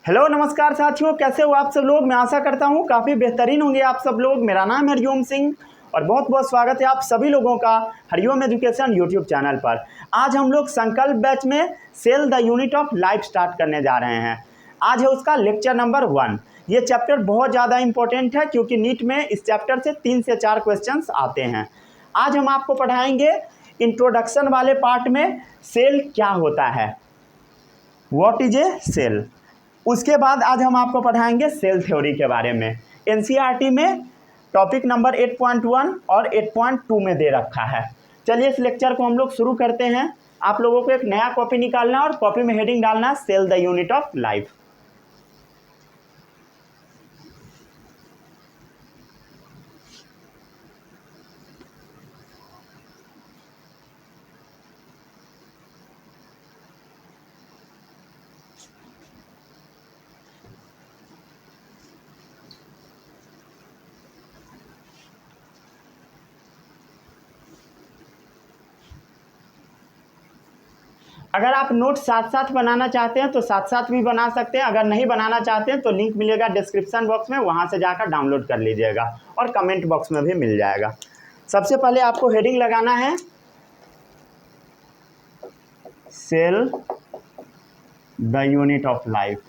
Hello नमस्कार साथियों, कैसे हो आप सब लोग। मैं आशा करता हूँ काफ़ी बेहतरीन होंगे आप सब लोग। मेरा नाम है हरिओम सिंह और बहुत बहुत स्वागत है आप सभी लोगों का हरिओम एजुकेशन यूट्यूब चैनल पर। आज हम लोग संकल्प बैच में cell the unit of life start करने जा रहे हैं। आज है उसका लेक्चर नंबर 1। ये चैप्टर बहुत ज़्यादा इंपॉर्टेंट है क्योंकि नीट में इस चैप्टर से 3 से 4 क्वेश्चंस आते हैं। आज हम आपको पढ़ाएंगे इंट्रोडक्शन वाले पार्ट में सेल क्या होता है, व्हाट इज ए सेल। उसके बाद आज हम आपको पढ़ाएंगे सेल थ्योरी के बारे में। एनसीईआरटी में टॉपिक नंबर 8.1 और 8.2 में दे रखा है। चलिए इस लेक्चर को हम लोग शुरू करते हैं। आप लोगों को एक नया कॉपी निकालना है और कॉपी में हेडिंग डालना है cell the unit of life. अगर आप नोट साथ साथ बनाना चाहते हैं तो साथ साथ भी बना सकते हैं। अगर नहीं बनाना चाहते हैं तो लिंक मिलेगा डिस्क्रिप्शन बॉक्स में, वहां से जाकर डाउनलोड कर लीजिएगा और कमेंट बॉक्स में भी मिल जाएगा। सबसे पहले आपको हेडिंग लगाना है cell the unit of life.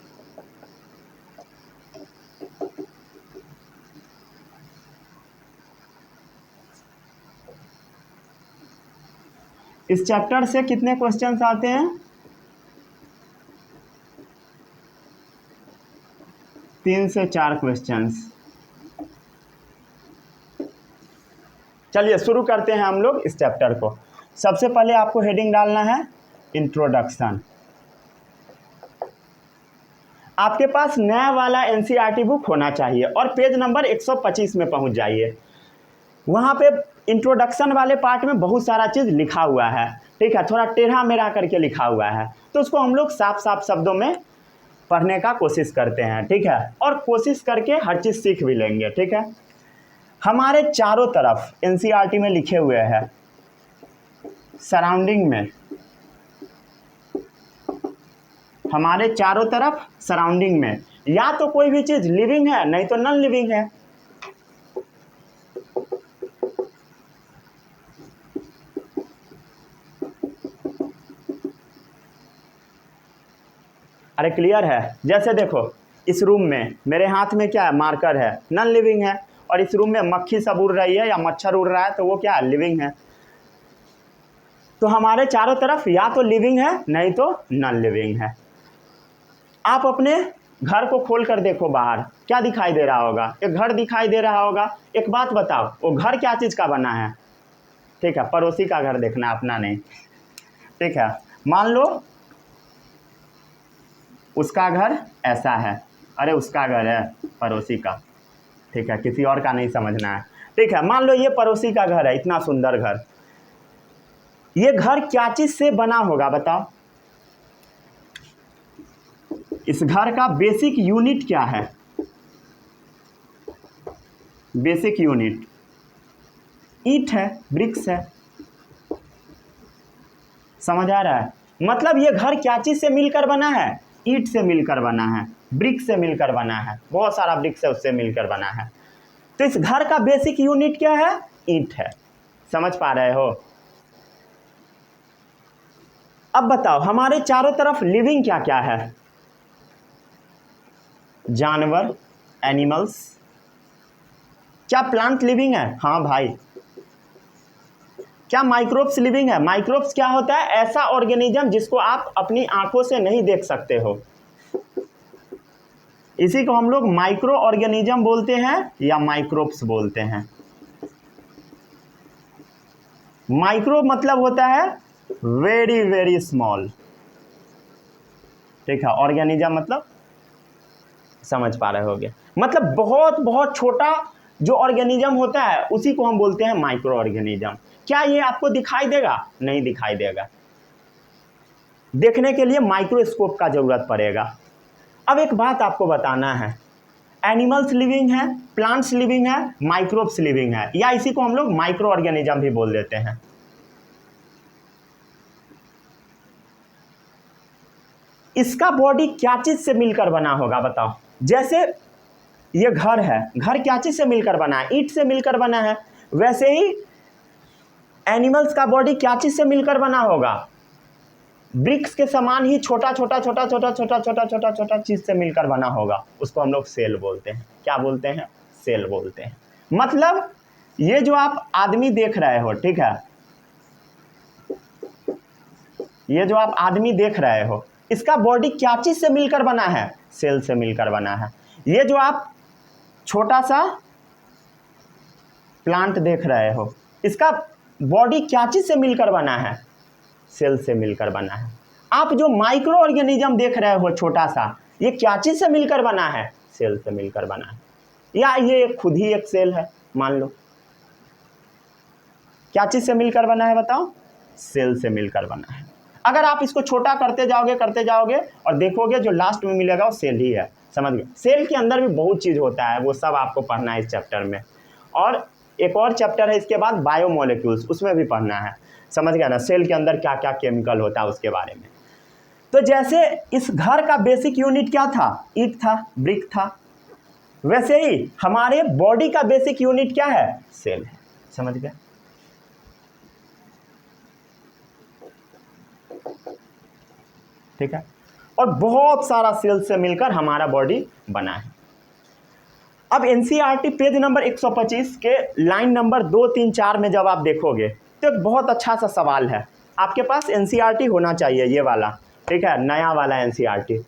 इस चैप्टर से कितने क्वेश्चंस आते हैं? 3 से 4 क्वेश्चंस। चलिए शुरू करते हैं हम लोग इस चैप्टर को। सबसे पहले आपको हेडिंग डालना है इंट्रोडक्शन। आपके पास नया वाला एनसीईआरटी बुक होना चाहिए और पेज नंबर 125 में पहुंच जाइए। वहां पे इंट्रोडक्शन वाले पार्ट में बहुत सारा चीज़ लिखा हुआ है, ठीक है, थोड़ा टेढ़ा मेढ़ा करके लिखा हुआ है, तो उसको हम लोग साफ साफ शब्दों में पढ़ने का कोशिश करते हैं, ठीक है, और कोशिश करके हर चीज़ सीख भी लेंगे, ठीक है। हमारे चारों तरफ एनसीईआरटी में लिखे हुए हैं सराउंडिंग में, हमारे चारों तरफ सराउंडिंग में या तो कोई भी चीज़ लिविंग है नहीं तो नॉन लिविंग है। अरे क्लियर है? जैसे देखो इस रूम में मेरे हाथ में क्या है, मार्कर है, नॉन लिविंग है, और इस रूम में मक्खी सब उड़ रही है या मच्छर उड़ रहा है तो वो क्या है, लिविंग है। तो हमारे चारों तरफ या तो लिविंग है नहीं तो नॉन लिविंग है। आप अपने घर को खोल कर देखो, बाहर क्या दिखाई दे रहा होगा, एक घर दिखाई दे रहा होगा। एक बात बताओ, वो घर क्या चीज़ का बना है? ठीक है, पड़ोसी का घर देखना, अपना नहीं, ठीक है। मान लो उसका घर ऐसा है, अरे उसका घर है पड़ोसी का, ठीक है, किसी और का नहीं समझना है, ठीक है। मान लो ये पड़ोसी का घर है, इतना सुंदर घर। ये घर क्या चीज से बना होगा बताओ? इस घर का बेसिक यूनिट क्या है? बेसिक यूनिट ईंट है, ब्रिक्स है। समझ आ रहा है? मतलब ये घर क्या चीज से मिलकर बना है? ईंट से मिलकर बना है, ब्रिक से मिलकर बना है, बहुत सारा ब्रिक्स है उससे मिलकर बना है। तो इस घर का बेसिक यूनिट क्या है? ईंट है। समझ पा रहे हो? अब बताओ हमारे चारों तरफ लिविंग क्या क्या है? जानवर, एनिमल्स। क्या प्लांट लिविंग है? हाँ भाई। क्या माइक्रोब्स लिविंग है? माइक्रोब्स क्या होता है? ऐसा ऑर्गेनिज्म जिसको आप अपनी आंखों से नहीं देख सकते हो, इसी को हम लोग माइक्रो ऑर्गेनिज्म बोलते हैं या माइक्रोब्स बोलते हैं। माइक्रो मतलब होता है वेरी वेरी स्मॉल, ठीक है। ऑर्गेनिज्म मतलब समझ पा रहे होगे, मतलब बहुत बहुत छोटा जो ऑर्गेनिज्म होता है उसी को हम बोलते हैं माइक्रो ऑर्गेनिज्म। क्या ये आपको दिखाई देगा? नहीं दिखाई देगा। देखने के लिए माइक्रोस्कोप का जरूरत पड़ेगा। अब एक बात आपको बताना है, एनिमल्स लिविंग है, प्लांट्स लिविंग है, माइक्रोब्स लिविंग है, या इसी को हम लोग माइक्रो ऑर्गेनिज्म भी बोल देते हैं। इसका बॉडी क्या चीज से मिलकर बना होगा बताओ। जैसे ये घर है, घर क्या चीज से मिलकर बना है, ईंट से मिलकर बना है। वैसे ही एनिमल्स का बॉडी क्या चीज से मिलकर बना होगा, ब्रिक्स के समान ही छोटा छोटा छोटा छोटा छोटा छोटा छोटा छोटा चीज से मिलकर बना होगा। उसको हम लोग सेल बोलते हैं। क्या बोलते हैं, सेल बोलते हैं। मतलब ये जो आप आदमी देख रहे हो, ठीक है, ये जो आप आदमी देख रहे हो, इसका बॉडी क्या चीज से मिलकर बना है, सेल से मिलकर बना है। ये जो आप छोटा सा प्लांट देख रहे हो, इसका बॉडी क्या चीज से मिलकर बना है, सेल से मिलकर बना है। आप जो माइक्रो ऑर्गेनिज्म देख रहे हो छोटा सा, ये क्या चीज से मिलकर बना है, सेल से मिलकर बना है। या ये खुद ही एक सेल है, मान लो। क्या चीज से मिलकर बना है बताओ, सेल से मिलकर बना है। अगर आप इसको छोटा करते जाओगे और देखोगे जो लास्ट में मिलेगा वो सेल ही है। समझ गए। सेल के अंदर भी बहुत चीज होता है, वो सब आपको पढ़ना है इस चैप्टर में। और एक और चैप्टर है इसके बाद, बायोमोलिक्यूल्स, उसमें भी पढ़ना है। समझ गया ना, सेल के अंदर क्या क्या केमिकल होता है उसके बारे में। तो जैसे इस घर का बेसिक यूनिट क्या था, ईंट था, ब्रिक था, वैसे ही हमारे बॉडी का बेसिक यूनिट क्या है, सेल है। समझ गया। ठीक है। और बहुत सारा सेल से मिलकर हमारा बॉडी बना है। अब एनसीईआरटी पेज नंबर 125 के लाइन नंबर 2, 3, 4 में जब आप देखोगे तो एक बहुत अच्छा सा सवाल है। आपके पास एनसीईआरटी होना चाहिए ये वाला, ठीक है, नया वाला एनसीईआरटी।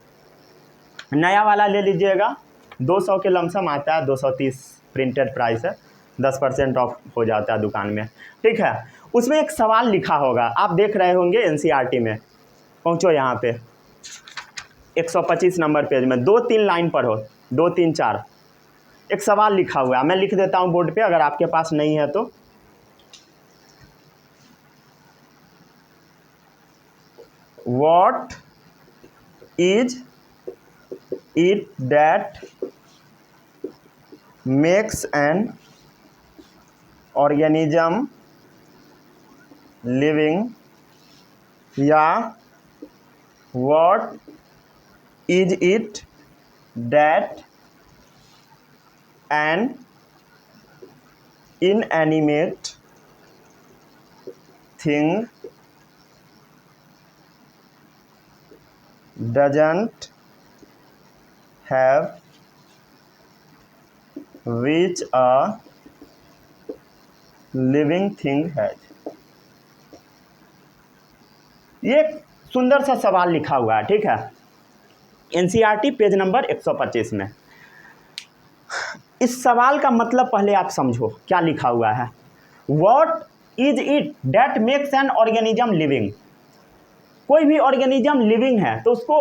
नया वाला ले लीजिएगा, 200 के लमसम आता है, 230 प्रिंटेड प्राइस है, 10% ऑफ हो जाता है दुकान में, ठीक है। उसमें एक सवाल लिखा होगा, आप देख रहे होंगे एनसीईआरटी में। पहुँचो यहाँ पे 125 नंबर पेज में 2-3 लाइन पढ़ो, 2, 3, 4 एक सवाल लिखा हुआ है। मैं लिख देता हूँ बोर्ड पे, अगर आपके पास नहीं है तो। What is it that makes an organism living? या what is it that an inanimate thing doesn't have which a living thing has? ये सुंदर सा सवाल लिखा हुआ है, ठीक है, एनसीईआरटी पेज नंबर 125 में। इस सवाल का मतलब पहले आप समझो क्या लिखा हुआ है। What is it that makes an organism living? कोई भी ऑर्गेनिज्म लिविंग है तो उसको,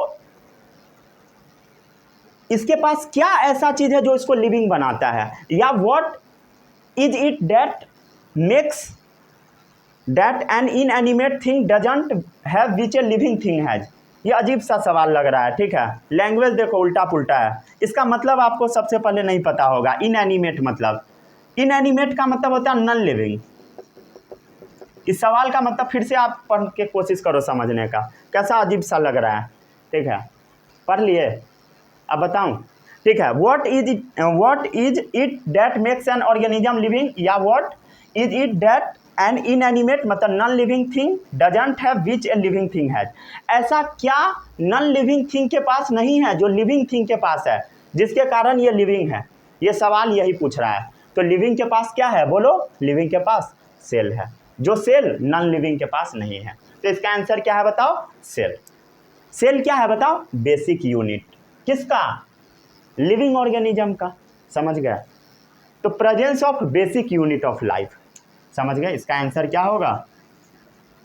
इसके पास क्या ऐसा चीज है जो इसको लिविंग बनाता है। या what is it that makes that an inanimate thing doesn't have which a living thing has. ये अजीब सा सवाल लग रहा है, ठीक है, लैंग्वेज देखो उल्टा पुल्टा है। इसका मतलब आपको सबसे पहले नहीं पता होगा। इनएनिमेट मतलब, इनएनिमेट का मतलब होता है नॉन लिविंग। इस सवाल का मतलब फिर से आप पढ़ के कोशिश करो समझने का, कैसा अजीब सा लग रहा है, ठीक है। पढ़ लिए, अब बताऊं, ठीक है। What is it that makes an organism living, या what is it that an inanimate मतलब non living thing doesn't have which a living thing has. ऐसा क्या नॉन लिविंग थिंग के पास नहीं है जो लिविंग थिंग के पास है, जिसके कारण ये लिविंग है। ये सवाल यही पूछ रहा है। तो लिविंग के पास क्या है बोलो, लिविंग के पास सेल है, जो सेल नॉन लिविंग के पास नहीं है। तो इसका आंसर क्या है बताओ, सेल। सेल क्या है बताओ, बेसिक यूनिट। किसका, लिविंग ऑर्गेनिज्म का। समझ गया। तो presence of basic unit of life, समझ गए। इसका आंसर क्या होगा,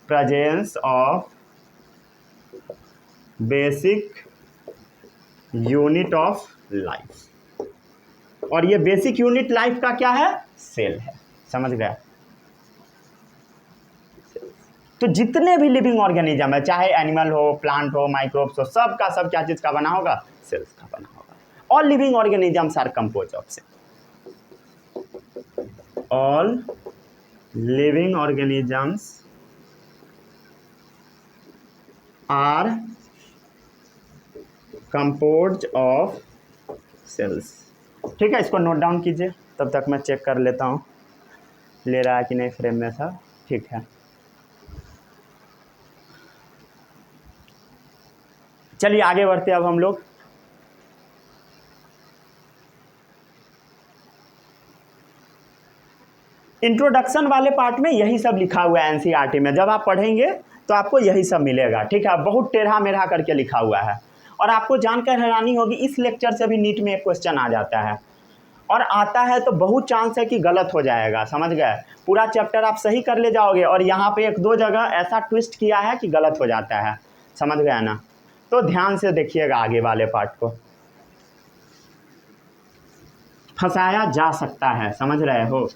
presence of basic unit of life. और ये बेसिक यूनिट लाइफ का क्या है, सेल है। समझ गया। तो जितने भी लिविंग ऑर्गेनिज्म है, चाहे एनिमल हो, प्लांट हो, माइक्रोब्स हो, सब का सब क्या चीज का बना होगा, सेल्स का बना होगा। All living organisms are compose of cell. All living organisms are compose of cells. ठीक है, इसको नोट डाउन कीजिए, तब तक मैं चेक कर लेता हूँ ले रहा है कि नहीं फ्रेम में था। ठीक है, चलिए आगे बढ़ते हैं अब हम लोग। इंट्रोडक्शन वाले पार्ट में यही सब लिखा हुआ है एनसीईआरटी में, जब आप पढ़ेंगे तो आपको यही सब मिलेगा। ठीक है, बहुत टेढ़ा मेढ़ा करके लिखा हुआ है और आपको जानकर हैरानी होगी, इस लेक्चर से भी नीट में एक क्वेश्चन आ जाता है और आता है तो बहुत चांस है कि गलत हो जाएगा, समझ गए। पूरा चैप्टर आप सही कर ले जाओगे और यहाँ पे एक दो जगह ऐसा ट्विस्ट किया है कि गलत हो जाता है, समझ गए ना। तो ध्यान से देखिएगा, आगे वाले पार्ट को फंसाया जा सकता है, समझ रहे हो।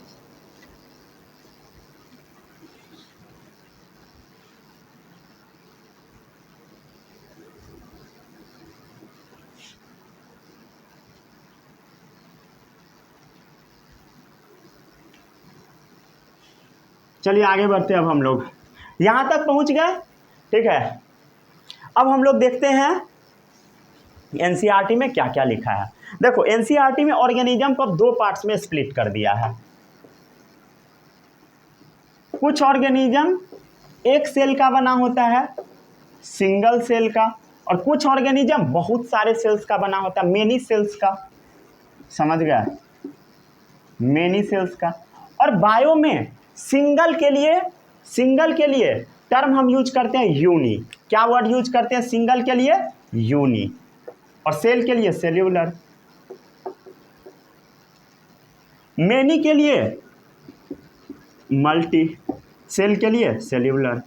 चलिए आगे बढ़ते हैं। अब हम लोग यहाँ तक पहुँच गए। ठीक है, अब हम लोग देखते हैं एनसीईआरटी में क्या क्या लिखा है। देखो, एनसीईआरटी में ऑर्गेनिज्म को अब दो पार्ट्स में स्प्लिट कर दिया है। कुछ ऑर्गेनिज्म एक सेल का बना होता है, सिंगल सेल का, और कुछ ऑर्गेनिज्म बहुत सारे सेल्स का बना होता है, मेनी सेल्स का, समझ गए, मेनी सेल्स का। और बायो में सिंगल के लिए टर्म हम यूज करते हैं यूनी। क्या वर्ड यूज करते हैं सिंगल के लिए? यूनी। और सेल के लिए सेल्यूलर। मेनी के लिए मल्टी, सेल के लिए सेल्यूलर।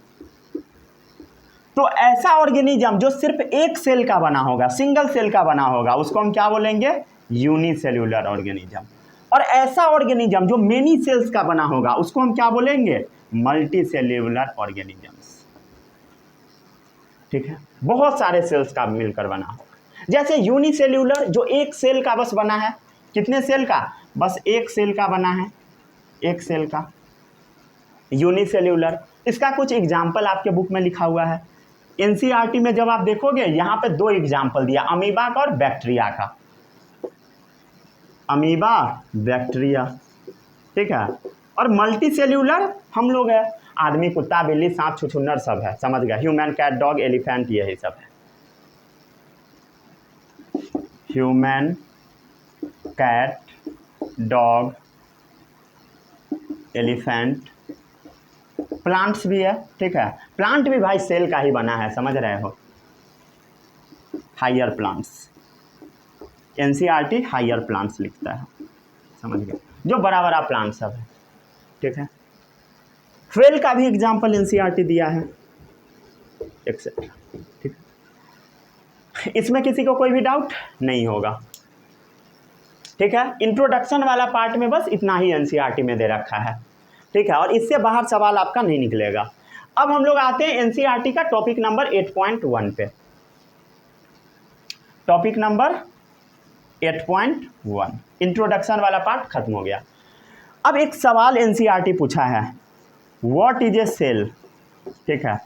तो ऐसा ऑर्गेनिज्म जो सिर्फ एक सेल का बना होगा, सिंगल सेल का बना होगा, उसको हम क्या बोलेंगे? Unicellular organism. और ऐसा ऑर्गेनिज्म जो मेनी सेल्स का बना होगा, उसको हम क्या बोलेंगे? Multi cellular organisms. ठीक है, बहुत सारे सेल्स का मिलकर बना होगा। जैसे यूनिसेल्यूलर जो एक सेल का बस बना है, कितने सेल का? बस एक सेल का बना है, एक सेल का यूनिसेल्यूलर। इसका कुछ एग्जाम्पल आपके बुक में लिखा हुआ है। एनसीईआरटी में जब आप देखोगे, यहाँ पे दो एग्जाम्पल दिया, अमीबा का और बैक्टीरिया का। अमीबा, बैक्टीरिया, ठीक है। और मल्टी सेल्यूलर हम लोग है, आदमी, कुत्ता, बिल्ली, सांप, छुछुन्नर सब है, समझ गया। ह्यूमन, कैट, डॉग, एलिफेंट, यही सब है। Human, cat, dog, elephant, plants भी है। ठीक है, प्लांट भी भाई सेल का ही बना है, समझ रहे हो। Higher plants, NCERT higher plants लिखता है, समझ गए, जो बड़ा बड़ा प्लांट सब है। ठीक है, फेल का भी एग्जाम्पल एनसीईआरटी दिया है, एक्सेट्रा। ठीक है, इसमें किसी को कोई भी डाउट नहीं होगा। ठीक है, इंट्रोडक्शन वाला पार्ट में बस इतना ही एनसीईआरटी में दे रखा है। ठीक है, और इससे बाहर सवाल आपका नहीं निकलेगा। अब हम लोग आते हैं एनसीईआरटी का टॉपिक नंबर 8.1 पे। टॉपिक नंबर 8.1 इंट्रोडक्शन वाला पार्ट खत्म हो गया। अब एक सवाल एनसीईआरटी पूछा है, व्हाट इज ए सेल। ठीक है,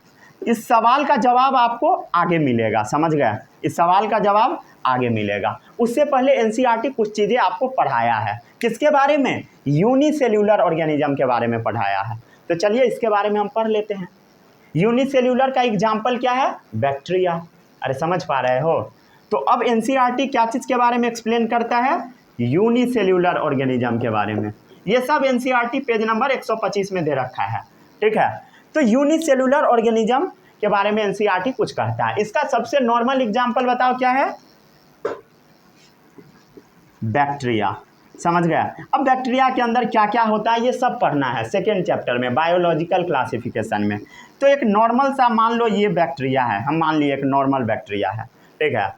इस सवाल का जवाब आपको आगे मिलेगा, समझ गए। इस सवाल का जवाब आगे मिलेगा। उससे पहले एनसीईआरटी कुछ चीज़ें आपको पढ़ाया है। किसके बारे में? यूनिसेल्यूलर ऑर्गेनिज्म के बारे में पढ़ाया है। तो चलिए इसके बारे में हम पढ़ लेते हैं। यूनिसेल्यूलर का एग्जाम्पल क्या है? बैक्टीरिया। अरे समझ पा रहे हो? तो अब एनसीईआरटी क्या चीज़ के बारे में एक्सप्लेन करता है? यूनिसेल्यूलर ऑर्गेनिज्म के बारे में। ये सब एनसीईआरटी पेज नंबर 125 में दे रखा है। ठीक है, तो यूनिसेल्यूलर ऑर्गेनिज्म के बारे में एनसीईआरटी कुछ कहता है। इसका सबसे नॉर्मल एग्जाम्पल बताओ क्या है? बैक्टीरिया, समझ गया। अब बैक्टीरिया के अंदर क्या क्या होता है ये सब पढ़ना है सेकेंड चैप्टर में, बायोलॉजिकल क्लासिफिकेशन में। तो एक नॉर्मल सा मान लो ये बैक्टीरिया है, हम मान लिए एक नॉर्मल बैक्टीरिया है। ठीक है,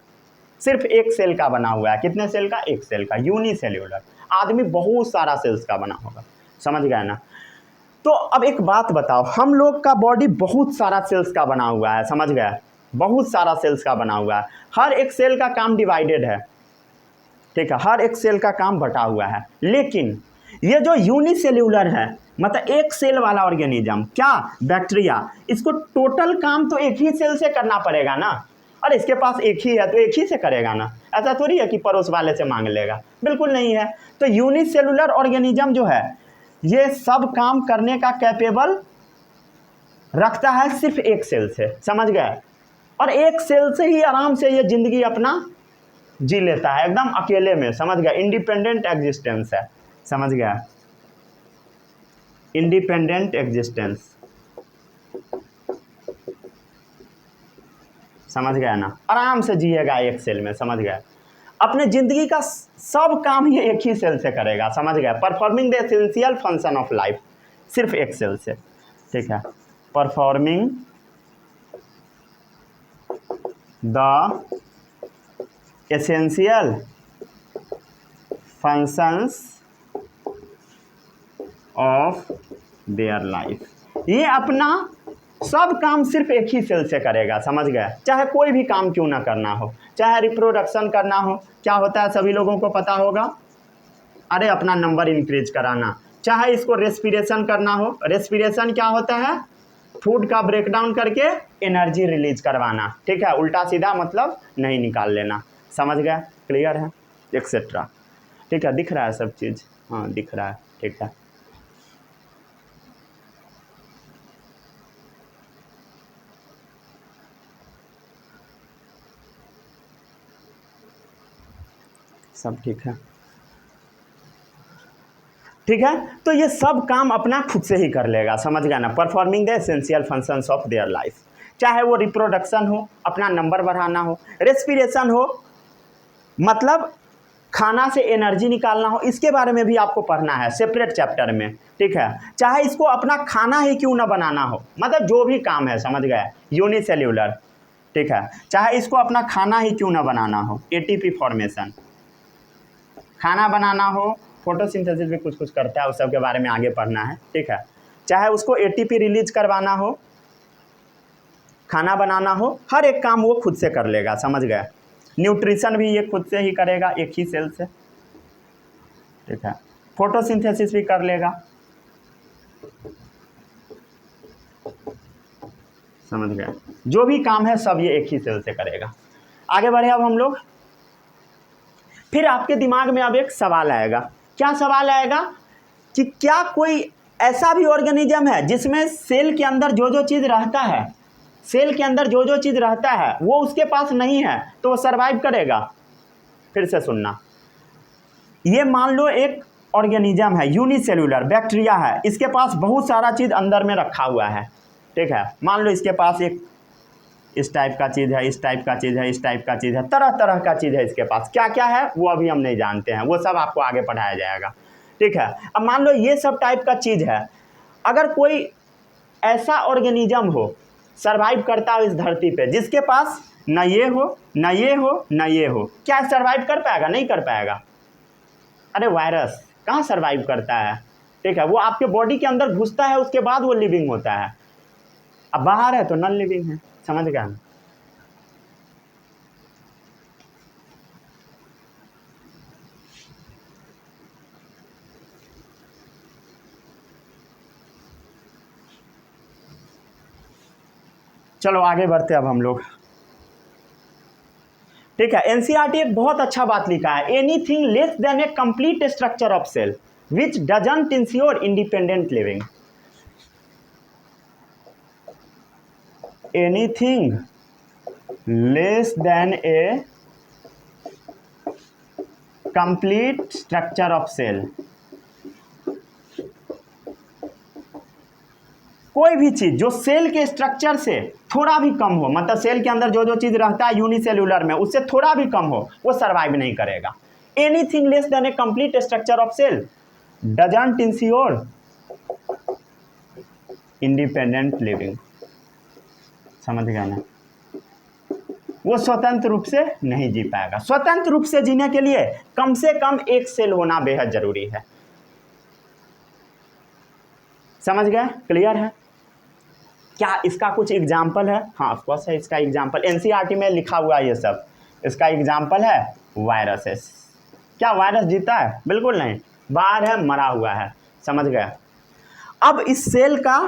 सिर्फ एक सेल का बना हुआ है। कितने सेल का? एक सेल का, यूनिसेल्यूलर। आदमी बहुत सारा सेल्स का बना होगा, समझ गए ना। तो अब एक बात बताओ, हम लोग का बॉडी बहुत सारा सेल्स का बना हुआ है, समझ गए, बहुत सारा सेल्स का बना हुआ है। हर एक सेल का काम डिवाइडेड है। ठीक है, हर एक सेल का काम बटा हुआ है। लेकिन ये जो यूनिसेल्यूलर है, मतलब एक सेल वाला ऑर्गेनिज्म, क्या? बैक्टीरिया, इसको टोटल काम तो एक ही सेल से करना पड़ेगा ना। और इसके पास एक ही है तो एक ही से करेगा ना, ऐसा थोड़ी है कि पड़ोस वाले से मांग लेगा, बिल्कुल नहीं है। तो यूनिसेलुलर ऑर्गेनिज्म जो है ये सब काम करने का कैपेबल रखता है सिर्फ एक सेल से, समझ गए। और एक सेल से ही आराम से ये जिंदगी अपना जी लेता है एकदम अकेले में, समझ गया। इंडिपेंडेंट एग्जिस्टेंस है, समझ गया, इंडिपेंडेंट एग्जिस्टेंस, समझ गया ना। आराम से जिएगा एक सेल में, समझ गया। अपने जिंदगी का सब काम ये एक ही सेल से करेगा, समझ गया। Performing the essential function of life, सिर्फ एक सेल से, ठीक है। Performing the essential functions of their life, ये अपना सब काम सिर्फ एक ही सेल से करेगा, समझ गए। चाहे कोई भी काम क्यों ना करना हो, चाहे रिप्रोडक्शन करना हो, क्या होता है सभी लोगों को पता होगा, अरे अपना नंबर इंक्रीज कराना। चाहे इसको रेस्पिरेशन करना हो, रेस्पिरेशन क्या होता है, फूड का ब्रेकडाउन करके एनर्जी रिलीज करवाना, ठीक है। उल्टा सीधा मतलब नहीं निकाल लेना, समझ गए, क्लियर है, एक्सेट्रा, ठीक है। दिख रहा है सब चीज़, हाँ दिख रहा है, ठीक है। सब ठीक है, ठीक है। तो ये सब काम अपना खुद से ही कर लेगा, समझ गया ना। Performing the essential functions of their life, चाहे वो रिप्रोडक्शन हो, अपना नंबर बढ़ाना हो, रेस्पिरेशन हो, मतलब खाना से एनर्जी निकालना हो, इसके बारे में भी आपको पढ़ना है सेपरेट चैप्टर में, ठीक है। चाहे इसको अपना खाना ही क्यों ना बनाना हो, मतलब जो भी काम है, समझ गए, यूनिसेल्यूलर, ठीक है। चाहे इसको अपना खाना ही क्यों ना बनाना हो, एटीपी फॉर्मेशन, खाना बनाना हो, फोटोसिंथेसिस भी कुछ कुछ करता है, उस सब के बारे में आगे पढ़ना है, ठीक है। चाहे उसको एटीपी रिलीज करवाना हो, खाना बनाना हो, हर एक काम वो खुद से कर लेगा, समझ गए। न्यूट्रिशन भी ये खुद से ही करेगा एक ही सेल से, ठीक है। फोटोसिंथेसिस भी कर लेगा, समझ गए। जो भी काम है सब ये एक ही सेल से करेगा। आगे बढ़े अब हम लोग। फिर आपके दिमाग में अब एक सवाल आएगा, क्या सवाल आएगा कि क्या कोई ऐसा भी ऑर्गेनिज्म है जिसमें सेल के अंदर जो जो चीज़ रहता है, सेल के अंदर जो जो चीज़ रहता है वो उसके पास नहीं है तो वो सरवाइव करेगा। फिर से सुनना, ये मान लो एक ऑर्गेनिज्म है, यूनिसेल्यूलर बैक्टीरिया है, इसके पास बहुत सारा चीज़ अंदर में रखा हुआ है, ठीक है। मान लो इसके पास एक इस टाइप का चीज़ है, इस टाइप का चीज़ है, इस टाइप का चीज़ है, तरह तरह का चीज़ है इसके पास। क्या क्या है वो अभी हम नहीं जानते हैं, वो सब आपको आगे पढ़ाया जाएगा, ठीक है। अब मान लो ये सब टाइप का चीज़ है, अगर कोई ऐसा ऑर्गेनिज्म हो सरवाइव करता हो इस धरती पे जिसके पास न ये हो न ये हो न ये हो, क्या सरवाइव कर पाएगा? नहीं कर पाएगा। अरे वायरस कहाँ सरवाइव करता है, ठीक है। वो आपके बॉडी के अंदर घुसता है उसके बाद वो लिविंग होता है, अब बाहर है तो नॉन लिविंग है, समझ गया। चलो आगे बढ़ते अब हम लोग, ठीक है। एनसीईआरटी एक बहुत अच्छा बात लिखा है, anything less than a complete structure of cell which doesn't ensure independent living. Anything less than a complete structure of cell, कोई भी चीज जो सेल के स्ट्रक्चर से थोड़ा भी कम हो, मतलब सेल के अंदर जो जो चीज रहता है यूनिसेल्यूलर में उससे थोड़ा भी कम हो, वो सरवाइव नहीं करेगा। Anything less than a complete structure of cell doesn't ensure independent living, समझ गया ना। वो स्वतंत्र रूप से नहीं जी पाएगा। स्वतंत्र रूप से जीने के लिए कम से कम एक सेल होना बेहद जरूरी है, समझ गए, क्लियर है। क्या इसका कुछ एग्जाम्पल है? हाँ ऑफकोर्स है, इसका एग्जाम्पल एनसीईआरटी में लिखा हुआ है ये सब। इसका एग्जाम्पल है वायरसेस। क्या वायरस जीता है? बिल्कुल नहीं, बाहर है, मरा हुआ है, समझ गए। अब इस सेल का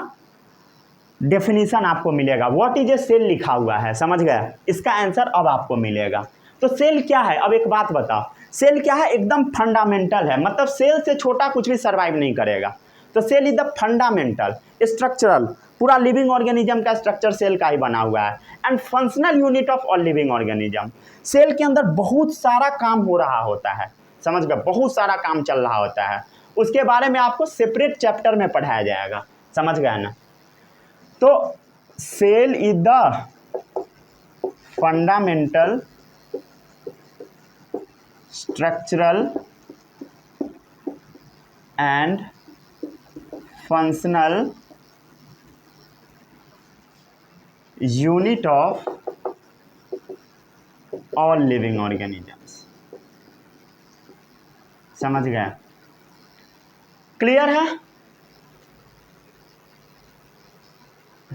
डेफिनेशन आपको मिलेगा, व्हाट इज ए सेल लिखा हुआ है, समझ गए, इसका आंसर अब आपको मिलेगा। तो सेल क्या है, अब एक बात बताओ, सेल क्या है, एकदम फंडामेंटल है, मतलब सेल से छोटा कुछ भी सर्वाइव नहीं करेगा। तो cell is the fundamental structural, पूरा लिविंग ऑर्गेनिज्म का स्ट्रक्चर सेल का ही बना हुआ है, and functional unit of all living organism. Cell के अंदर बहुत सारा काम हो रहा होता है, समझ गए, बहुत सारा काम चल रहा होता है, उसके बारे में आपको सेपरेट चैप्टर में पढ़ाया जाएगा, समझ गए ना। तो cell is the fundamental structural and functional unit of all living organisms, समझ गए, क्लियर है,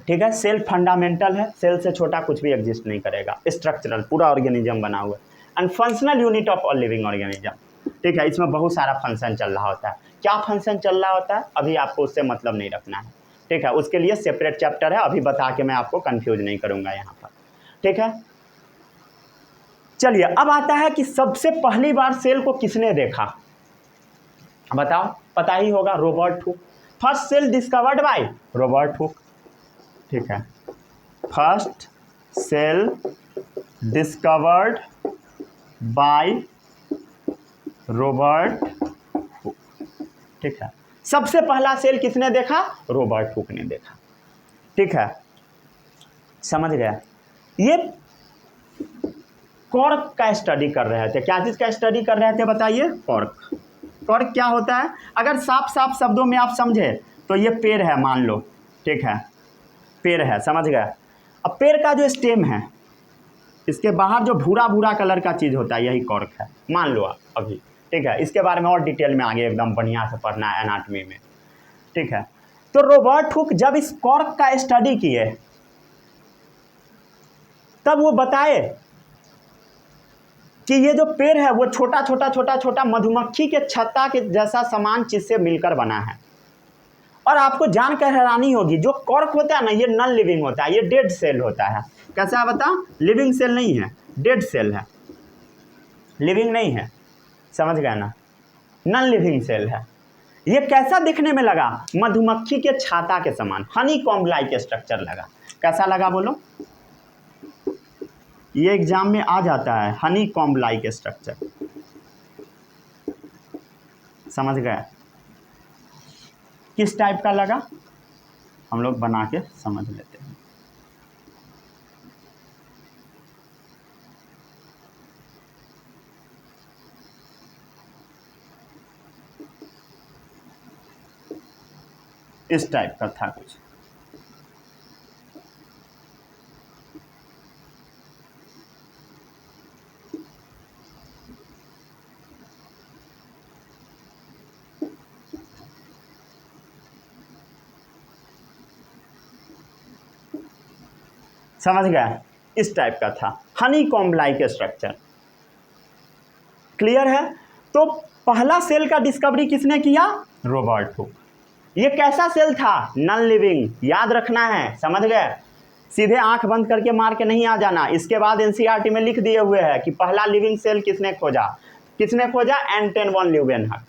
ठीक है। सेल फंडामेंटल है, सेल से छोटा कुछ भी एग्जिस्ट नहीं करेगा, स्ट्रक्चरल पूरा ऑर्गेनिज्म बना हुआ है, and functional unit of all living organism, ठीक है। इसमें बहुत सारा फंक्शन चल रहा होता है, क्या फंक्शन चल रहा होता है अभी आपको उससे मतलब नहीं रखना है, ठीक है, उसके लिए सेपरेट चैप्टर है, अभी बता के मैं आपको कंफ्यूज नहीं करूंगा यहाँ पर, ठीक है। चलिए अब आता है कि सबसे पहली बार सेल को किसने देखा, बताओ, पता ही होगा, Robert Hooke. First cell discovered by Robert Hooke, ठीक है, first cell discovered by Robert Hooke, ठीक है। सबसे पहला सेल किसने देखा, रॉबर्ट हुक ने देखा, ठीक है, समझ गया। ये कॉर्क का स्टडी कर रहे थे, क्या चीज का स्टडी कर रहे थे बताइए, कॉर्क। कॉर्क क्या होता है, अगर साफ साफ शब्दों में आप समझे तो ये पेड़ है मान लो, ठीक है, पेड़ है, समझ गए। अब पेड़ का जो स्टेम है, इसके बाहर जो भूरा भूरा कलर का चीज़ होता है, यही कॉर्क है, मान लो आप अभी, ठीक है। इसके बारे में और डिटेल में आगे एकदम बढ़िया से पढ़ना है एनाटॉमी में, ठीक है। तो रॉबर्ट हुक जब इस कॉर्क का स्टडी किए तब वो बताए कि ये जो पेड़ है वो छोटा छोटा छोटा छोटा मधुमक्खी के छत्ता के जैसा समान चीज से मिलकर बना है। और आपको जानकर हैरानी होगी, जो कॉर्क होता है ना, ये नॉन लिविंग होता है, ये डेड सेल होता है। कैसा बता, लिविंग सेल नहीं है, डेड सेल है, लिविंग नहीं है, समझ गए ना, नॉन लिविंग सेल है। ये कैसा दिखने में लगा, मधुमक्खी के छाता के समान, हनी कॉम्ब लाइक स्ट्रक्चर लगा। कैसा लगा बोलो, ये एग्जाम में आ जाता है, हनी कॉम्ब लाइक स्ट्रक्चर, समझ गए। किस टाइप का लगा हम लोग बना के समझ लेते हैं। इस टाइप का था कुछ, समझ गया, इस टाइप का था, Honey comb like structure, clear है। तो पहला सेल का डिस्कवरी किसने किया, रॉबर्ट हुक। ये कैसा सेल था, नॉन लिविंग, याद रखना है, समझ गए। सीधे आंख बंद करके मार के नहीं आ जाना। इसके बाद एनसीईआरटी में लिख दिए हुए हैं कि पहला लिविंग सेल किसने खोजा, किसने खोजा, एंटन वॉन ल्यूवेनहक,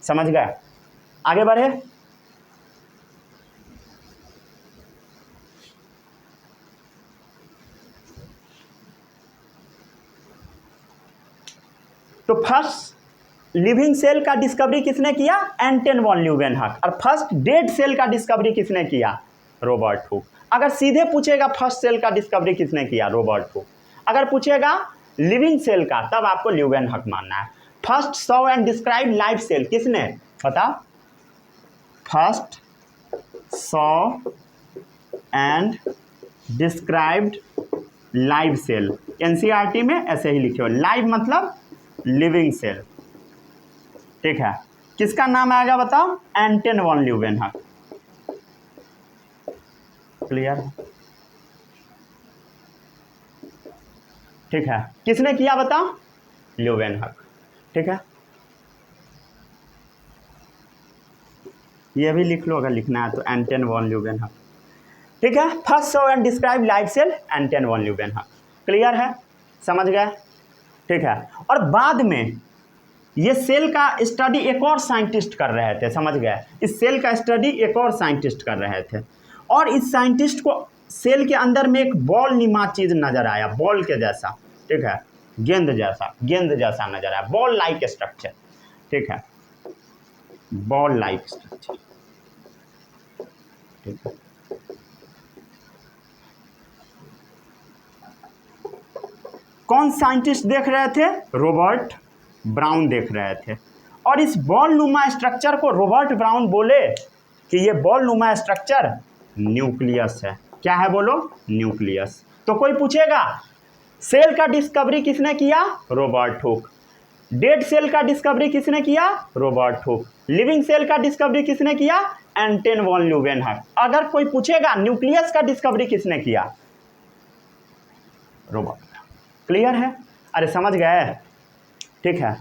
समझ गए। आगे बढ़े, तो फर्स्ट लिविंग सेल का डिस्कवरी किसने किया, एंटन वॉन ल्यूवेनहक। और फर्स्ट डेड सेल का डिस्कवरी किसने किया, रॉबर्ट हुक। अगर सीधे पूछेगा फर्स्ट सेल का डिस्कवरी किसने किया, रॉबर्ट हुक। अगर पूछेगा लिविंग सेल का, तब आपको ल्यूवेनहक मानना है। First saw and describe live cell किसने, पता, first saw and described live cell, NCERT में ऐसे ही लिखे हो, लाइव मतलब लिविंग सेल, ठीक है। किसका नाम आएगा बताओ, एंटन वॉन ल्यूवेनहक, क्लियर, ठीक है। किसने किया बताओ, ल्यूवेनहक, ठीक है। ये भी लिख लो अगर लिखना है तो, एंटन वॉन ल्यूवेनहक, ठीक है। First show and describe live cell Anton von Leeuwenhoek. Clear है, समझ गए, ठीक है। और बाद में ये सेल का स्टडी एक और साइंटिस्ट कर रहे थे, समझ गए, इस सेल का स्टडी एक और साइंटिस्ट कर रहे थे, और इस साइंटिस्ट को सेल के अंदर में एक बॉल नुमा चीज नजर आया, बॉल के जैसा, ठीक है, गेंद जैसा नजर आया, बॉल लाइक स्ट्रक्चर, ठीक है, बॉल लाइक स्ट्रक्चर, ठीक है। कौन साइंटिस्ट देख रहे थे? रॉबर्ट ब्राउन देख रहे थे। और इस बॉल नुमा स्ट्रक्चर को रॉबर्ट ब्राउन बोले कि ये बॉल नुमा स्ट्रक्चर न्यूक्लियस है। क्या है बोलो? न्यूक्लियस। तो कोई पूछेगा सेल का डिस्कवरी किसने किया? Robert Hooke. डेड सेल का डिस्कवरी किसने किया? Robert Hooke. लिविंग सेल का डिस्कवरी किसने किया? एंटन वॉन ल्यूवेनहक। अगर कोई पूछेगा न्यूक्लियस का डिस्कवरी किसने किया? रॉबर्ट। क्लियर है? अरे समझ गए, ठीक है,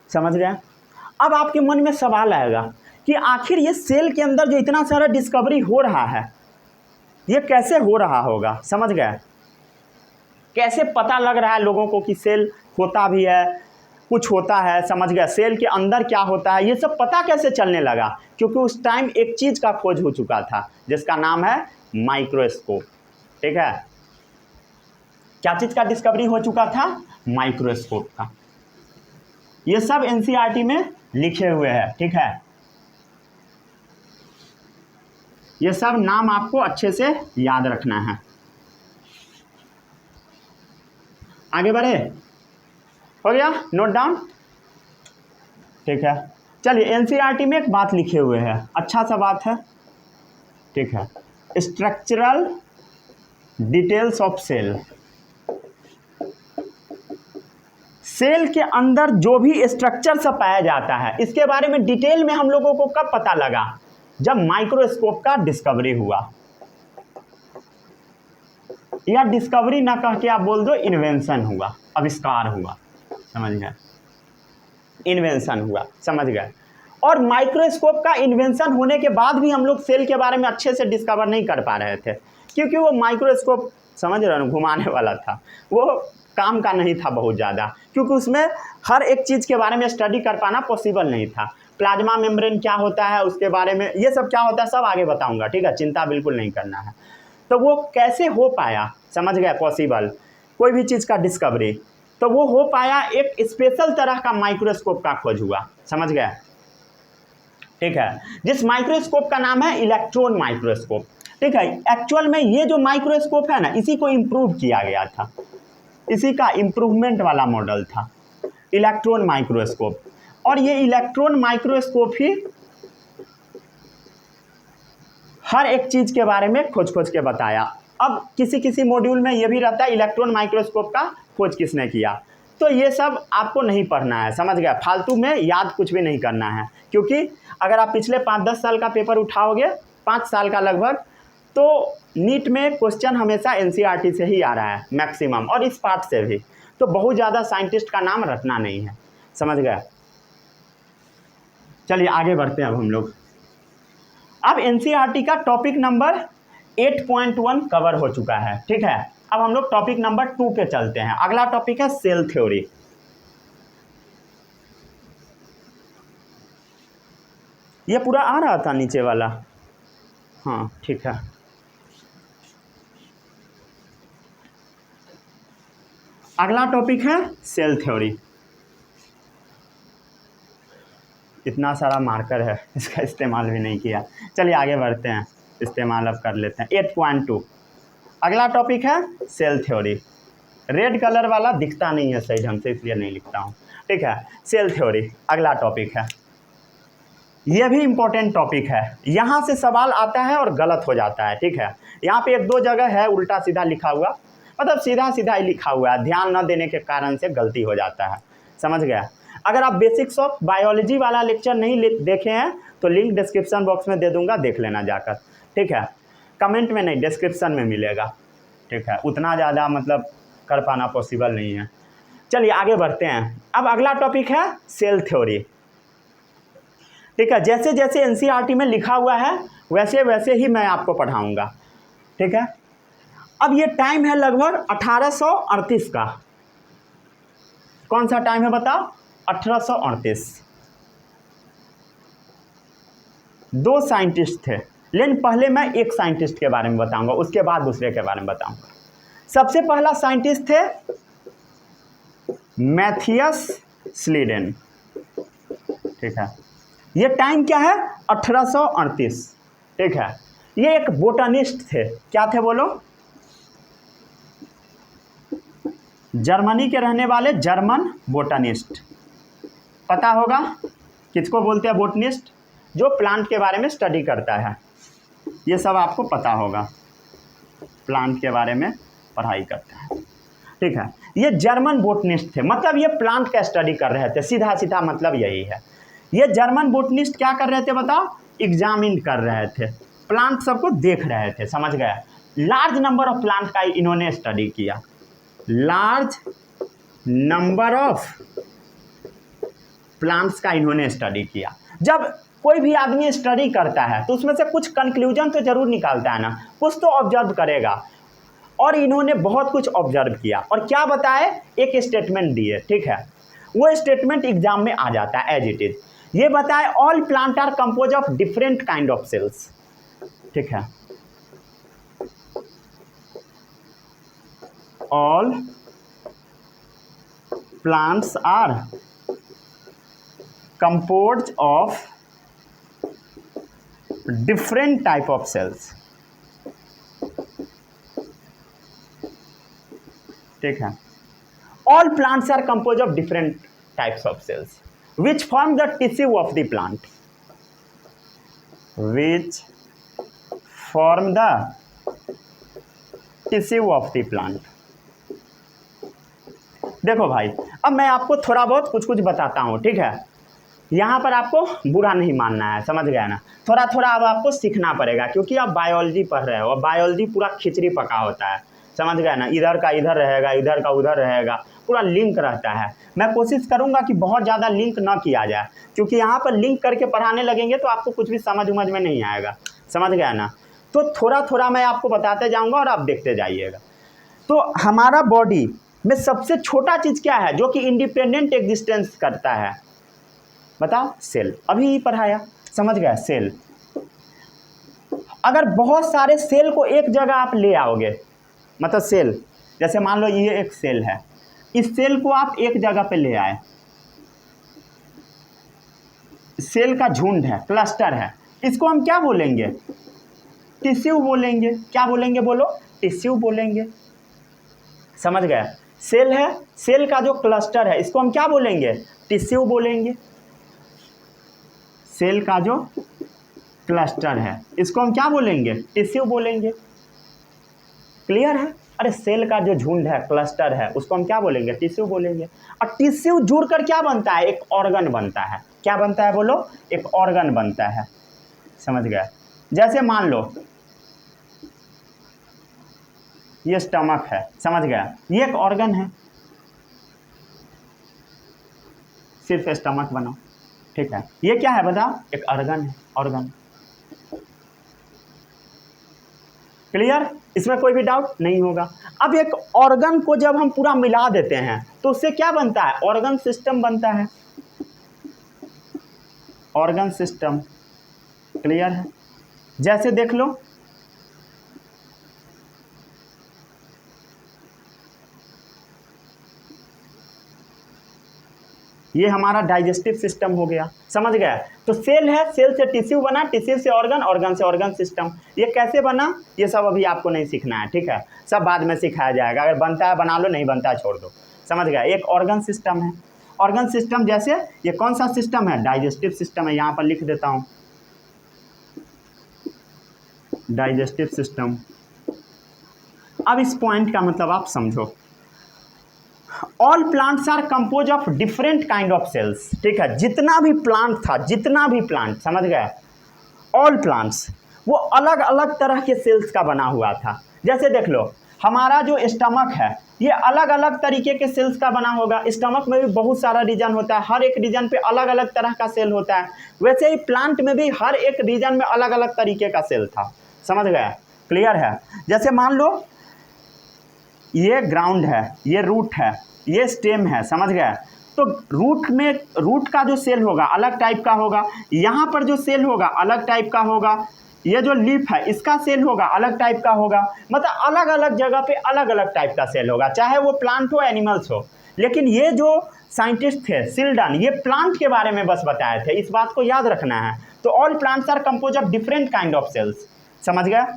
समझ गए। अब आपके मन में सवाल आएगा कि आखिर ये सेल के अंदर जो इतना सारा डिस्कवरी हो रहा है ये कैसे हो रहा होगा? समझ गए, कैसे पता लग रहा है लोगों को कि सेल होता भी है, कुछ होता है, समझ गया, सेल के अंदर क्या होता है, ये सब पता कैसे चलने लगा? क्योंकि उस टाइम एक चीज का खोज हो चुका था जिसका नाम है माइक्रोस्कोप, ठीक है। क्या चीज का डिस्कवरी हो चुका था? माइक्रोस्कोप का। ये सब एनसीईआरटी में लिखे हुए हैं, ठीक है, ये सब नाम आपको अच्छे से याद रखना है। आगे बढ़े, हो गया नोट डाउन, ठीक है। चलिए एनसीईआरटी में एक बात लिखे हुए हैं, अच्छा सा बात है, ठीक है, structural details of cell. Cell के अंदर जो भी स्ट्रक्चर सब पाया जाता है इसके बारे में डिटेल में हम लोगों को कब पता लगा? जब माइक्रोस्कोप का डिस्कवरी हुआ, या डिस्कवरी ना कह के आप बोल दो इन्वेंशन हुआ, आविष्कार हुआ, समझ गए, इन्वेंशन हुआ, समझ गए। और माइक्रोस्कोप का इन्वेंशन होने के बाद भी हम लोग सेल के बारे में अच्छे से डिस्कवर नहीं कर पा रहे थे, क्योंकि वो माइक्रोस्कोप, समझ रहे हो, घुमाने वाला था, वो काम का नहीं था बहुत ज़्यादा, क्योंकि उसमें हर एक चीज़ के बारे में स्टडी कर पाना पॉसिबल नहीं था। प्लाज्मा मेम्ब्रेन क्या होता है उसके बारे में, ये सब क्या होता है सब आगे बताऊंगा, ठीक है, चिंता बिल्कुल नहीं करना है। तो वो कैसे हो पाया, समझ गए, पॉसिबल कोई भी चीज़ का डिस्कवरी, तो वो हो पाया एक स्पेशल तरह का माइक्रोस्कोप का खोज हुआ, समझ गए, ठीक है, जिस माइक्रोस्कोप का नाम है इलेक्ट्रॉन माइक्रोस्कोप, ठीक है। एक्चुअल में ये जो माइक्रोस्कोप है ना, इसी को इम्प्रूव किया गया था, इसी का इम्प्रूवमेंट वाला मॉडल था इलेक्ट्रॉन माइक्रोस्कोप। और ये इलेक्ट्रॉन माइक्रोस्कोप ही हर एक चीज़ के बारे में खोज के बताया। अब किसी किसी मॉड्यूल में ये भी रहता है इलेक्ट्रॉन माइक्रोस्कोप का खोज किसने किया, तो ये सब आपको नहीं पढ़ना है, समझ गया, फालतू में याद कुछ भी नहीं करना है, क्योंकि अगर आप पिछले 5-10 साल का पेपर उठाओगे, 5 साल का लगभग, तो नीट में क्वेश्चन हमेशा एनसीईआरटी से ही आ रहा है मैक्सिमम, और इस पार्ट से भी, तो बहुत ज़्यादा साइंटिस्ट का नाम रटना नहीं है, समझ गए। चलिए आगे बढ़ते हैं अब हम लोग। अब एनसीईआरटी का टॉपिक नंबर 8.1 कवर हो चुका है, ठीक है। अब हम लोग टॉपिक नंबर 2 पे चलते हैं। अगला टॉपिक है सेल थ्योरी। ये पूरा आ रहा था नीचे वाला, हाँ ठीक है। अगला टॉपिक है सेल थ्योरी। इतना सारा मार्कर है, इसका इस्तेमाल भी नहीं किया। चलिए आगे बढ़ते हैं, इस्तेमाल अब कर लेते हैं। 8.2 अगला टॉपिक है सेल थ्योरी। रेड कलर वाला दिखता नहीं है सही ढंग से, इसलिए नहीं लिखता हूँ, ठीक है। सेल थ्योरी अगला टॉपिक है, यह भी इम्पोर्टेंट टॉपिक है। यहाँ से सवाल आता है और गलत हो जाता है, ठीक है। यहाँ पे 1-2 जगह है उल्टा सीधा लिखा हुआ, मतलब सीधा सीधा ही लिखा हुआ है, ध्यान न देने के कारण से गलती हो जाता है, समझ गया। अगर आप बेसिक्स ऑफ बायोलॉजी वाला लेक्चर नहीं देखे हैं तो लिंक डिस्क्रिप्शन बॉक्स में दे दूंगा, देख लेना जाकर, ठीक है। कमेंट में नहीं, डिस्क्रिप्शन में मिलेगा, ठीक है। उतना ज़्यादा मतलब कर पाना पॉसिबल नहीं है। चलिए आगे बढ़ते हैं। अब अगला टॉपिक है सेल थ्योरी। ठीक है, जैसे जैसे एनसीईआरटी में लिखा हुआ है वैसे वैसे ही मैं आपको पढ़ाऊंगा। ठीक है, अब ये टाइम है लगभग 1838 का। कौन सा टाइम है बताओ? 1838। दो साइंटिस्ट थे, लेकिन पहले मैं एक साइंटिस्ट के बारे में बताऊंगा, उसके बाद दूसरे के बारे में बताऊंगा। सबसे पहला साइंटिस्ट थे मैथियस स्लीडेन। ठीक है, ये टाइम क्या है? 1838। ठीक है, ये एक बोटानिस्ट थे। क्या थे बोलो? जर्मनी के रहने वाले जर्मन बोटानिस्ट। पता होगा किसको बोलते हैं बोटनिस्ट? जो प्लांट के बारे में स्टडी करता है, ये सब आपको पता होगा, प्लांट के बारे में पढ़ाई करता है। ठीक है, ये जर्मन बोटनिस्ट थे, मतलब ये प्लांट का स्टडी कर रहे थे, सीधा सीधा मतलब यही है। ये जर्मन बोटनिस्ट क्या कर रहे थे बताओ? एग्जामिन कर रहे थे, प्लांट सबको देख रहे थे, समझ गए? लार्ज नंबर ऑफ प्लांट का इन्होंने स्टडी किया, लार्ज नंबर ऑफ प्लांट्स का इन्होंने स्टडी किया। जब कोई भी आदमी स्टडी करता है तो उसमें से कुछ कंक्लूजन तो जरूर निकालता है ना, कुछ तो ऑब्जर्व करेगा, और इन्होंने बहुत कुछ ऑब्जर्व किया और क्या बताए? एक स्टेटमेंट दिए। ठीक है, वो स्टेटमेंट एग्जाम में आ जाता है एज इट इज। ये बताए all plant are compose of different kind of cells. ठीक है, all plants are compose of different type of cells. ठीक है, all plants are compose of different types of cells which form the tissue of the plant, which form the tissue of the plant। देखो भाई, अब मैं आपको थोड़ा बहुत कुछ कुछ बताता हूँ। ठीक है, यहाँ पर आपको बुरा नहीं मानना है, समझ गया ना? थोड़ा थोड़ा अब आपको सीखना पड़ेगा, क्योंकि आप बायोलॉजी पढ़ रहे हो और बायोलॉजी पूरा खिचड़ी पका होता है, समझ गया ना? इधर का इधर रहेगा, इधर का उधर रहेगा, पूरा लिंक रहता है। मैं कोशिश करूंगा कि बहुत ज़्यादा लिंक ना किया जाए, क्योंकि यहाँ पर लिंक करके पढ़ाने लगेंगे तो आपको कुछ भी समझ में नहीं आएगा, समझ गया ना? तो थोड़ा थोड़ा मैं आपको बताते जाऊंगा और आप देखते जाइएगा। तो हमारा बॉडी में सबसे छोटा चीज़ क्या है जो कि इंडिपेंडेंट एग्जिस्टेंस करता है? बताओ? सेल। अभी पढ़ाया, समझ गया? सेल। अगर बहुत सारे सेल को एक जगह आप ले आओगे, मतलब सेल, जैसे मान लो ये एक सेल है, इस सेल को आप एक जगह पे ले आए, सेल का झुंड है, क्लस्टर है, इसको हम क्या बोलेंगे? टिश्यू बोलेंगे। क्या बोलेंगे बोलो? टिश्यू बोलेंगे, समझ गए? सेल है, सेल का जो क्लस्टर है इसको हम क्या बोलेंगे? टिश्यू बोलेंगे। सेल का जो क्लस्टर है इसको हम क्या बोलेंगे? टिश्यू बोलेंगे। क्लियर है? अरे सेल का जो झुंड है, क्लस्टर है, उसको हम क्या बोलेंगे? टिश्यू बोलेंगे। और टिश्यू जुड़कर क्या बनता है? एक ऑर्गन बनता है। क्या बनता है बोलो? एक ऑर्गन बनता है, समझ गए? जैसे मान लो ये स्टमक है, समझ गया? ये एक ऑर्गन है, सिर्फ स्टमक बनाओ। ठीक है, ये क्या है बताओ? एक ऑर्गन है, ऑर्गन। क्लियर? इसमें कोई भी डाउट नहीं होगा। अब एक ऑर्गन को जब हम पूरा मिला देते हैं तो उससे क्या बनता है? ऑर्गन सिस्टम बनता है, ऑर्गन सिस्टम। क्लियर है? जैसे देख लो, ये हमारा डाइजेस्टिव सिस्टम हो गया, समझ गया? तो सेल है, सेल से टिश्यू बना, टिश्यू से ऑर्गन, ऑर्गन से ऑर्गन सिस्टम। ये कैसे बना ये सब अभी आपको नहीं सीखना है, ठीक है? सब बाद में सिखाया जाएगा। अगर बनता है बना लो, नहीं बनता है छोड़ दो, समझ गया? एक ऑर्गन सिस्टम है। ऑर्गन सिस्टम जैसे ये कौन सा सिस्टम है? डाइजेस्टिव सिस्टम है। यहाँ पर लिख देता हूँ डाइजेस्टिव सिस्टम। अब इस पॉइंट का मतलब आप समझो। All plants are compose of different kind of cells. ठीक है, जितना भी प्लांट था, जितना भी प्लांट, समझ गए? ऑल प्लांट्स वो अलग अलग तरह के सेल्स का बना हुआ था। जैसे देख लो, हमारा जो स्टमक है ये अलग अलग तरीके के सेल्स का बना होगा। स्टमक में भी बहुत सारा रीजन होता है, हर एक रीजन पे अलग अलग तरह का सेल होता है। वैसे ही प्लांट में भी हर एक रीजन में अलग अलग तरीके का सेल था। समझ गए? क्लियर है? जैसे मान लो ये ग्राउंड है, ये रूट है, ये स्टेम है। समझ गए? तो रूट में रूट का जो सेल होगा अलग टाइप का होगा, यहाँ पर जो सेल होगा अलग टाइप का होगा, ये जो लीफ है इसका सेल होगा अलग टाइप का होगा। मतलब अलग अलग जगह पे अलग अलग टाइप का सेल होगा, चाहे वो प्लांट हो एनिमल्स हो। लेकिन ये जो साइंटिस्ट थे सिल्डन, ये प्लांट के बारे में बस बताए थे, इस बात को याद रखना है। तो all plants are compose of different kind of cells. समझ गया?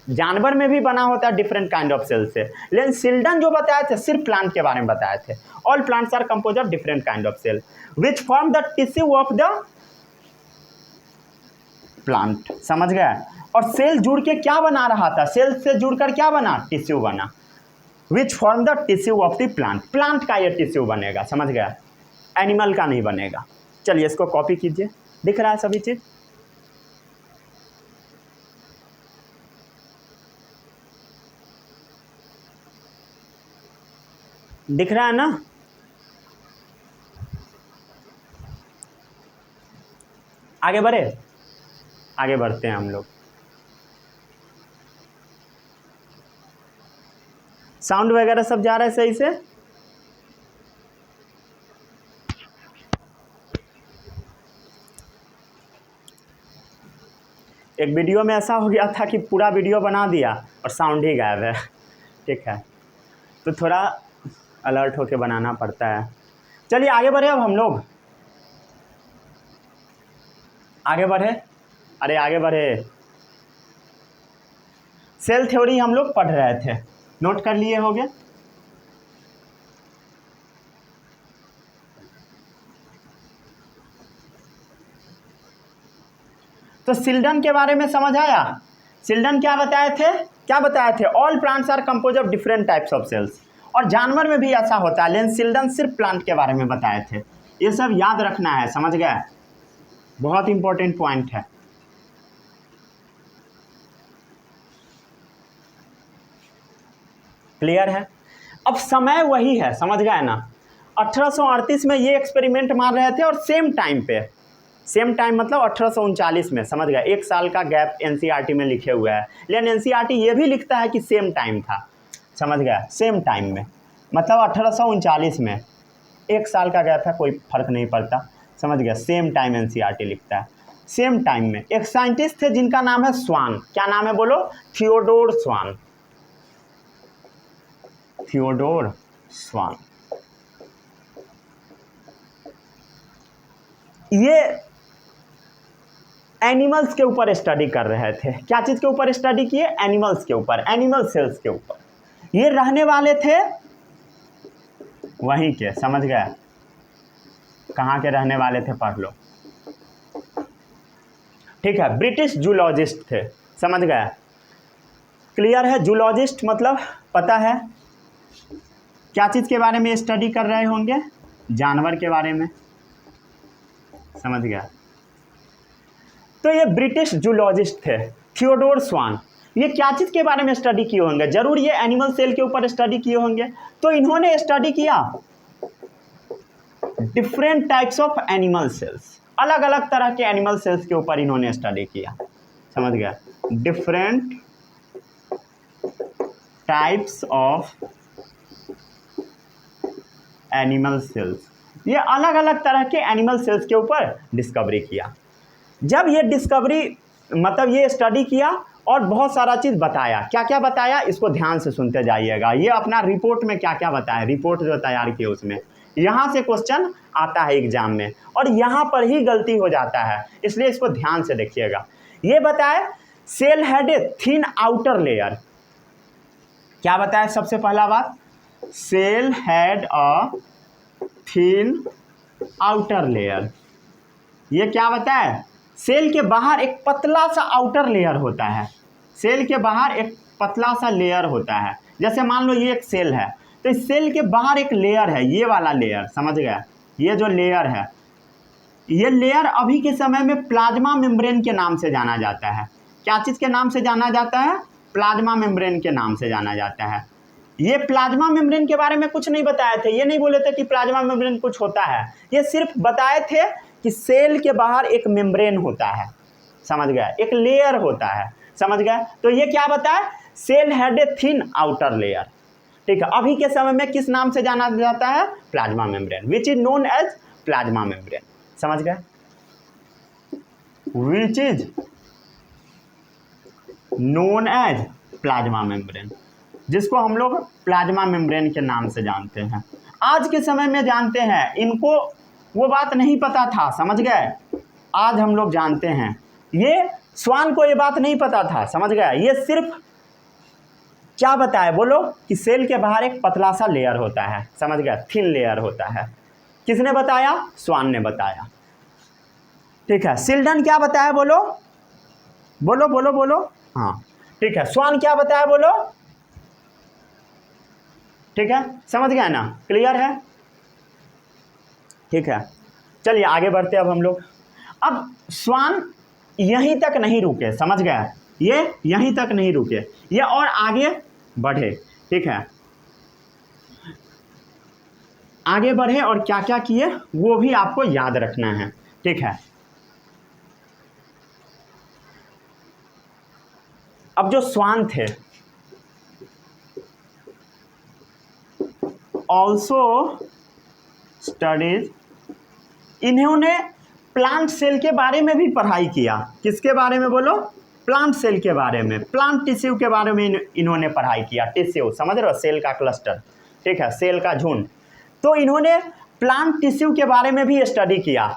जानवर में भी बना होता है डिफरेंट काइंड ऑफ सेल से, लेकिन सिल्डन जो बताए थे सिर्फ प्लांट के बारे में बताए थे। All plants are compose of different kind of cell which form the tissue of the plant. समझ गया? और सेल जुड़ के क्या बना रहा था? सेल से जुड़कर क्या बना? टिश्यू बना। विच form the tissue of the plant. Plant का ये टिश्यू बनेगा। समझ गया? एनिमल का नहीं बनेगा। चलिए इसको कॉपी कीजिए, दिख रहा है सभी चीज? दिख रहा है ना? आगे बढ़े, आगे बढ़ते हैं हम लोग। साउंड वगैरह सब जा रहा है सही से? एक वीडियो में ऐसा हो गया था कि पूरा वीडियो बना दिया और साउंड ही गायब है। ठीक है, तो थोड़ा अलर्ट होके बनाना पड़ता है। चलिए आगे बढ़े अब हम लोग, आगे बढ़े। अरे आगे बढ़े। सेल थ्योरी हम लोग पढ़ रहे थे, नोट कर लिए होंगे। तो सिल्डन के बारे में समझ आया? सिल्डन क्या बताए थे? क्या बताए थे? All plants are compose of different types of cells. और जानवर में भी ऐसा होता है, लेकिन सिल्डन सिर्फ प्लांट के बारे में बताए थे। ये सब याद रखना है। समझ गए? बहुत इंपॉर्टेंट पॉइंट है। क्लियर है? अब समय वही है। समझ गए ना? 1838 में ये एक्सपेरिमेंट मार रहे थे और सेम टाइम पे, सेम टाइम मतलब 1839 में। समझ गए? एक साल का गैप एनसीईआरटी में लिखे हुए है, लेकिन एनसीईआरटी ये भी लिखता है कि सेम टाइम था। समझ गया? सेम टाइम में मतलब 1839 में, एक साल का गैप है, कोई फर्क नहीं पड़ता। समझ गया? सेम टाइम एनसीईआरटी लिखता है। सेम टाइम में एक साइंटिस्ट थे जिनका नाम है स्वान। क्या नाम है बोलो? थियोडोर स्वान। थियोडोर स्वान। ये एनिमल्स के ऊपर स्टडी कर रहे थे। क्या चीज के ऊपर स्टडी किए? एनिमल्स के ऊपर, एनिमल सेल्स के ऊपर। ये रहने वाले थे वहीं के। समझ गए? कहाँ के रहने वाले थे? पढ़ लो। ठीक है, ब्रिटिश जूलॉजिस्ट थे। समझ गए? क्लियर है? जूलॉजिस्ट मतलब पता है क्या चीज के बारे में स्टडी कर रहे होंगे? जानवर के बारे में। समझ गया? तो ये ब्रिटिश जूलॉजिस्ट थे थियोडोर स्वान। ये क्या चीज के बारे में स्टडी किए होंगे? जरूर ये एनिमल सेल के ऊपर स्टडी किए होंगे। तो इन्होंने स्टडी किया different types of animal cells, अलग अलग तरह के एनिमल सेल्स के ऊपर इन्होंने स्टडी किया। समझ गया? Different types of animal cells, ये अलग अलग तरह के एनिमल सेल्स के ऊपर डिस्कवरी किया। जब ये डिस्कवरी मतलब ये स्टडी किया और बहुत सारा चीज़ बताया। क्या क्या बताया इसको ध्यान से सुनते जाइएगा। ये अपना रिपोर्ट में क्या क्या बताया, रिपोर्ट जो तैयार किए उसमें, यहाँ से क्वेश्चन आता है एग्जाम में और यहाँ पर ही गलती हो जाता है, इसलिए इसको ध्यान से देखिएगा। ये बताए cell had a thin outer layer. क्या बताया? सबसे पहला बात, cell had a thin outer layer. ये क्या बताया? सेल के बाहर एक पतला सा आउटर लेयर होता है। सेल के बाहर एक पतला सा लेयर होता है। जैसे मान लो ये एक सेल है, तो इस सेल के बाहर एक लेयर है, ये वाला लेयर। समझ गया? ये जो लेयर है, ये लेयर अभी के समय में प्लाज्मा मेम्ब्रेन के नाम से जाना जाता है। क्या चीज़ के नाम से जाना जाता है? प्लाज्मा मेम्ब्रेन के नाम से जाना जाता है। ये प्लाज्मा मेम्ब्रेन के बारे में कुछ नहीं बताए थे, ये नहीं बोले थे कि प्लाज्मा मेम्ब्रेन कुछ होता है, ये सिर्फ बताए थे कि सेल के बाहर एक मेम्ब्रेन होता है, समझ गए, एक लेयर होता है, समझ गए। तो ये क्या बताए, cell had a thin outer layer, ठीक है। अभी के समय में किस नाम से जाना जाता है, plasma membrane, which is known as plasma membrane, समझ गए, which is known as plasma membrane, जिसको हम लोग प्लाज्मा मेम्ब्रेन के नाम से जानते हैं। आज के समय में जानते हैं, इनको वो बात नहीं पता था, समझ गए, आज हम लोग जानते हैं। ये स्वान को ये बात नहीं पता था, समझ गए। ये सिर्फ क्या बताए बोलो कि सेल के बाहर एक पतला सा लेयर होता है, समझ गए, थिन लेयर होता है। किसने बताया, स्वान ने बताया, ठीक है। सिल्डन क्या बताया, बोलो बोलो बोलो बोलो, हाँ ठीक है। स्वान क्या बताया, बोलो, ठीक है, समझ गए ना, क्लियर है, ठीक है। चलिए आगे बढ़ते अब हम लोग। अब स्वान यहीं तक नहीं रुके, समझ गए, ये यहीं तक नहीं रुके, ये और आगे बढ़े, ठीक है, आगे बढ़े और क्या क्या किए वो भी आपको याद रखना है, ठीक है। अब जो स्वान थे ऑल्सो स्टडीज, इन्होंने प्लांट सेल के बारे में भी पढ़ाई किया। किसके बारे में बोलो, प्लांट सेल के बारे में, प्लांट टिश्यू के बारे में इन्होंने पढ़ाई किया। टिश्यू समझ रहे हो, सेल का क्लस्टर, ठीक है, सेल का झुंड। तो इन्होंने प्लांट टिश्यू के बारे में भी स्टडी किया।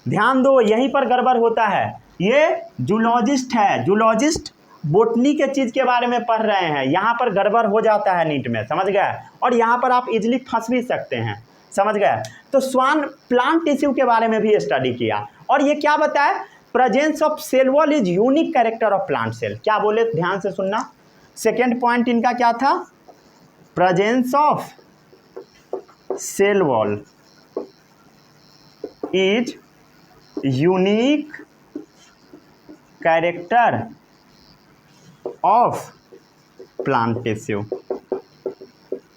ध्यान दो, यहीं पर गड़बड़ होता है। ये जूलॉजिस्ट है, जूलॉजिस्ट बोटनी के चीज़ के बारे में पढ़ रहे हैं, यहाँ पर गड़बड़ हो जाता है नीट में, समझ गए, और यहाँ पर आप इजीली फंस भी सकते हैं, समझ गए। तो स्वान प्लांट टिश्यू के बारे में भी स्टडी किया और ये क्या बताए, presence of cell wall is unique character of plant cell. क्या बोले, ध्यान से सुनना, सेकेंड पॉइंट इनका क्या था, presence of cell wall is unique character of plant tissue.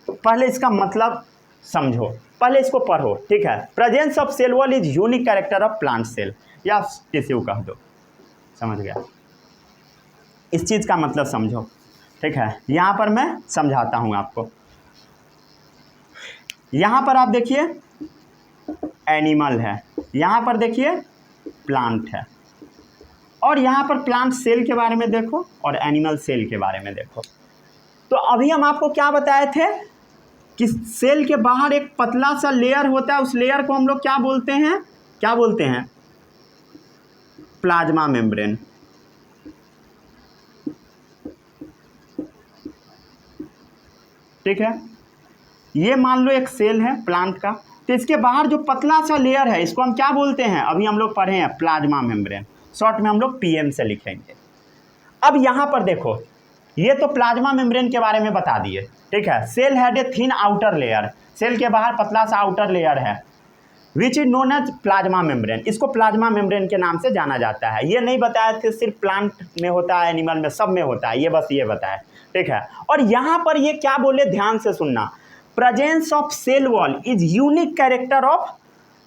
पहले इसका मतलब समझो, पहले इसको पढ़ो, ठीक है। Presence of cell wall is unique character of plant cell या टिश्यू कह दो, समझ गया। इस चीज़ का मतलब समझो, ठीक है। यहाँ पर मैं समझाता हूँ आपको। यहाँ पर आप देखिए एनिमल है, यहाँ पर देखिए प्लांट है, और यहाँ पर प्लांट सेल के बारे में देखो और एनिमल सेल के बारे में देखो। तो अभी हम आपको क्या बताए थे कि सेल के बाहर एक पतला सा लेयर होता है, उस लेयर को हम लोग क्या बोलते हैं, क्या बोलते हैं, प्लाज्मा मेम्ब्रेन, ठीक है। ये मान लो एक सेल है प्लांट का, तो इसके बाहर जो पतला सा लेयर है इसको हम क्या बोलते हैं, अभी हम लोग पढ़े हैं प्लाज्मा मेम्ब्रेन, शॉर्ट में हम लोग पीएम से लिखेंगे। अब यहाँ पर देखो, ये तो प्लाज्मा मेम्ब्रेन के बारे में बता दिए, ठीक है। Cell had a thin outer layer, cell के बाहर पतला सा आउटर लेयर है, which is known as plasma membrane, इसको प्लाज्मा मेम्ब्रेन के नाम से जाना जाता है। ये नहीं बताया थे सिर्फ प्लांट में होता है, एनिमल में, सब में होता है, ये बस ये बताया, ठीक है। और यहाँ पर ये क्या बोले, ध्यान से सुनना, presence of cell wall is unique character of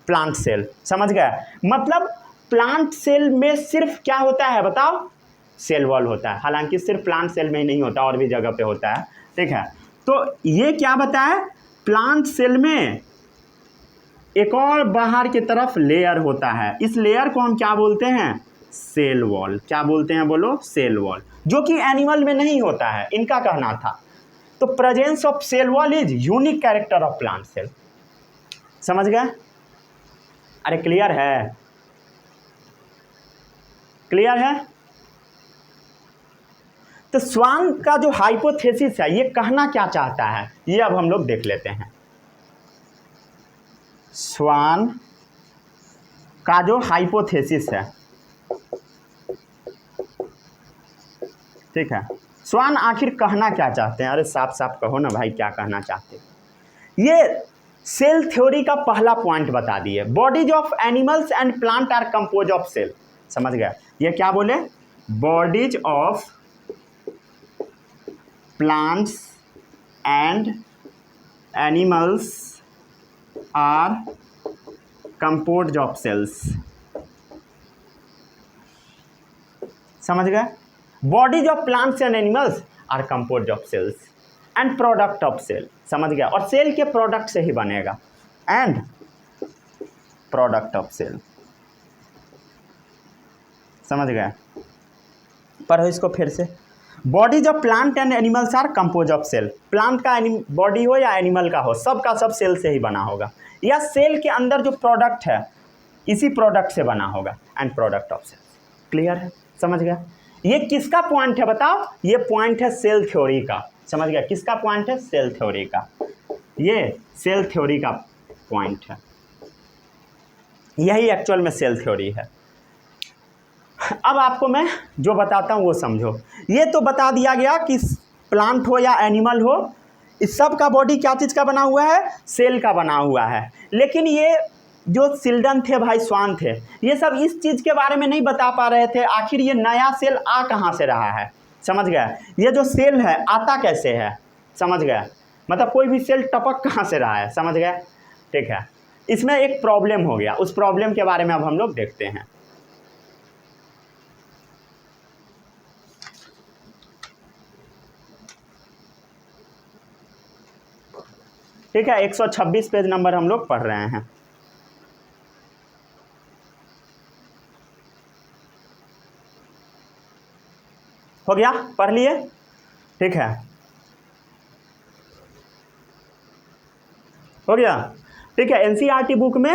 plant cell, समझ गए। मतलब प्लांट सेल में सिर्फ क्या होता है बताओ, सेल वॉल होता है, हालांकि सिर्फ प्लांट सेल में ही नहीं होता, और भी जगह पे होता है, ठीक है। तो ये क्या बताया, प्लांट सेल में एक और बाहर की तरफ लेयर होता है, इस लेयर को हम क्या बोलते हैं, सेल वॉल। क्या बोलते हैं बोलो, सेल वॉल, जो कि एनिमल में नहीं होता है, इनका कहना था। तो presence of cell wall is unique character of plant cell, समझ गए। अरे क्लियर है, क्लियर है। तो स्वान का जो हाइपोथेसिस है ये कहना क्या चाहता है, ये अब हम लोग देख लेते हैं। स्वान का जो हाइपोथेसिस है, ठीक है, स्वान आखिर कहना क्या चाहते हैं, अरे साफ साफ कहो ना भाई, क्या कहना चाहते हैं। ये सेल थ्योरी का पहला पॉइंट बता दिए, bodies of animals and plant are compose of cell, समझ गया। ये क्या बोले, bodies of plants and animals are composed of cells। समझ गए? Bodies of plants and animals are composed of cells and product of cell. समझ गया? और सेल के प्रोडक्ट से ही बनेगा, एंड प्रोडक्ट ऑफ सेल। समझ गए? पढ़ो इसको फिर से। Bodies of plant and animals are compose of cell. Plant का बॉडी हो या एनिमल का हो, सब का सब सेल से ही बना होगा, या सेल के अंदर जो प्रोडक्ट है इसी प्रोडक्ट से बना होगा, and product of cell. Clear है? समझ गया? ये किसका पॉइंट है बताओ? ये पॉइंट है सेल थ्योरी का। समझ गया? किसका पॉइंट है? सेल थ्योरी का। ये सेल थ्योरी का पॉइंट है, यही एक्चुअल में सेल थ्योरी है। अब आपको मैं जो बताता हूँ वो समझो। ये तो बता दिया गया कि प्लांट हो या एनिमल हो, इस सब का बॉडी क्या चीज़ का बना हुआ है? सेल का बना हुआ है। लेकिन ये जो चिल्ड्रन थे भाई, स्वान थे, ये सब इस चीज़ के बारे में नहीं बता पा रहे थे, आखिर ये नया सेल आ कहाँ से रहा है। समझ गया? ये जो सेल है आता कैसे है? समझ गया? मतलब कोई भी सेल टपक कहाँ से रहा है। समझ गया? ठीक है, इसमें एक प्रॉब्लम हो गया, उस प्रॉब्लम के बारे में अब हम लोग देखते हैं। ठीक है, 126 पेज नंबर हम लोग पढ़ रहे हैं। हो गया? पढ़ लिए? ठीक है, हो गया? ठीक है, एनसीईआरटी बुक में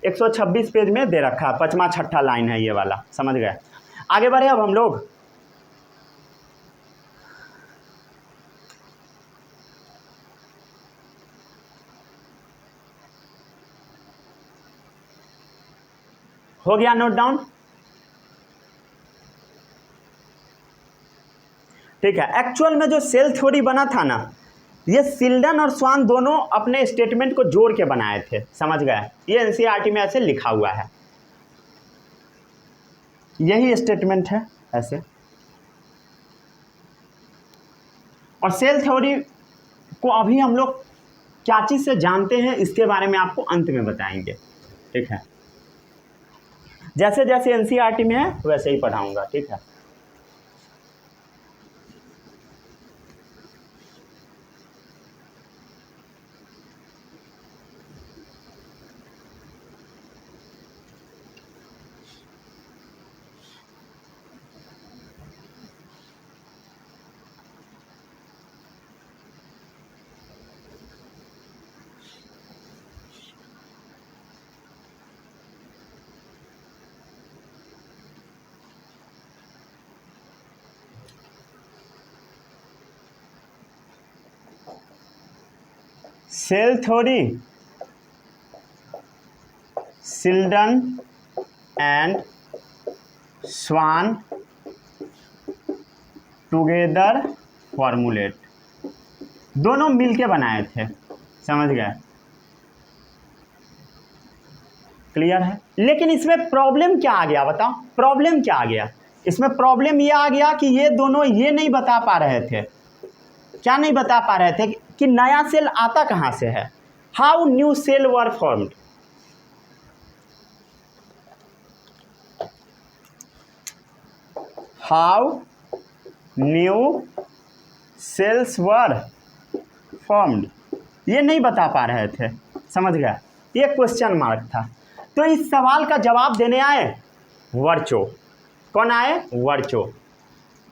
126 पेज में दे रखा है, 5वां 6ठा लाइन है ये वाला। समझ गए? आगे बढ़े अब हम लोग। हो गया नोट डाउन? ठीक है, एक्चुअल में जो सेल थ्योरी बना था ना, ये चिल्ड्रन और स्वान दोनों अपने स्टेटमेंट को जोड़ के बनाए थे। समझ गए? ये एनसीईआरटी में ऐसे लिखा हुआ है, यही स्टेटमेंट है ऐसे। और सेल थ्योरी को अभी हम लोग क्या चीज़ से जानते हैं इसके बारे में आपको अंत में बताएंगे। ठीक है, जैसे जैसे एनसीईआरटी में है वैसे ही पढ़ाऊंगा। ठीक है, cell theory, Schleiden and Schwann together formulate, दोनों मिलके बनाए थे। समझ गए? क्लियर है? लेकिन इसमें प्रॉब्लम क्या आ गया बताओ? प्रॉब्लम क्या आ गया इसमें? प्रॉब्लम ये आ गया कि ये दोनों ये नहीं बता पा रहे थे। क्या नहीं बता पा रहे थे? कि नया सेल आता कहाँ से है। How new cell were formed. How new cells were formed, ये नहीं बता पा रहे थे। समझ गए? ये क्वेश्चन मार्क था। तो इस सवाल का जवाब देने आए वर्चो। कौन आए? वर्चो।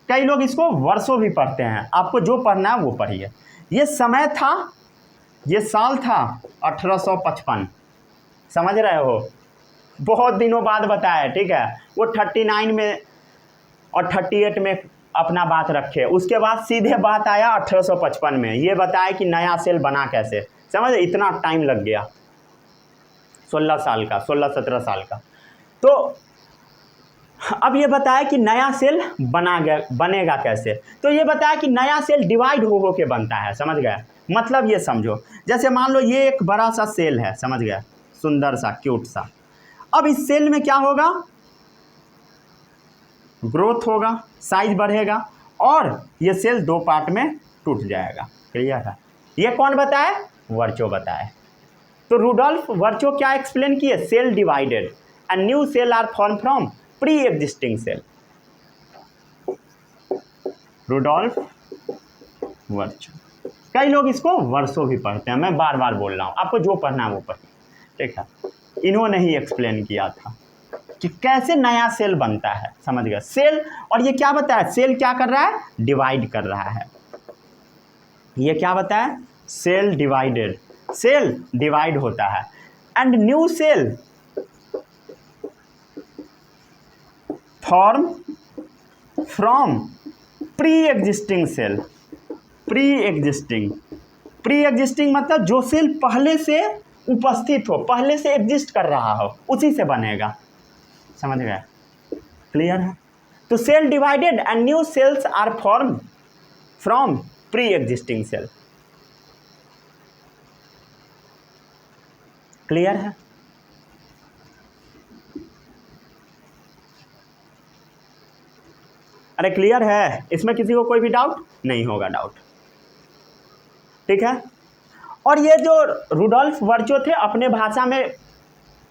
कई लोग इसको वर्षों भी पढ़ते हैं, आपको जो पढ़ना है वो पढ़िए। ये समय था, ये साल था 1855। समझ रहे हो? बहुत दिनों बाद बताया। ठीक है, वो 39 में और 38 में अपना बात रखे, उसके बाद सीधे बात आया 1855 में, ये बताया कि नया सेल बना कैसे। समझ? इतना टाइम लग गया, 16 साल का, 16-17 साल का। तो अब ये बताया कि नया सेल बनेगा कैसे। तो ये बताया कि नया सेल डिवाइड हो के बनता है। समझ गया? मतलब ये समझो, जैसे मान लो ये एक बड़ा सा सेल है। समझ गया? सुंदर सा, क्यूट सा। अब इस सेल में क्या होगा? ग्रोथ होगा, साइज बढ़ेगा, और ये सेल दो पार्ट में टूट जाएगा। क्लियर है? ये कौन बताए? वर्चो बताए। तो रुडोल्फ वर्चो क्या एक्सप्लेन किए? Cell divided and new cell are form from pre existing cell. Rudolf Virchow, कई लोग इसको वर्सो भी पढ़ते हैं, मैं बार बार बोल रहा हूँ, आपको जो पढ़ना है वो पढ़िए। ठीक है, इन्होंने ही एक्सप्लेन किया था कि कैसे नया सेल बनता है। समझ गया? सेल, और ये क्या बताया? सेल क्या कर रहा है? डिवाइड कर रहा है। ये क्या बताया? सेल डिवाइडेड, सेल डिवाइड होता है and new cell form from pre existing cell. Pre existing मतलब जो सेल पहले से उपस्थित हो, पहले से एग्जिस्ट कर रहा हो, उसी से बनेगा। समझ गए? क्लियर है? तो cell divided and new cells are form from pre existing cell. Clear है? अरे क्लियर है? इसमें किसी को कोई भी डाउट नहीं होगा? डाउट, ठीक है। और ये जो रुडोल्फ वर्चो थे अपने भाषा में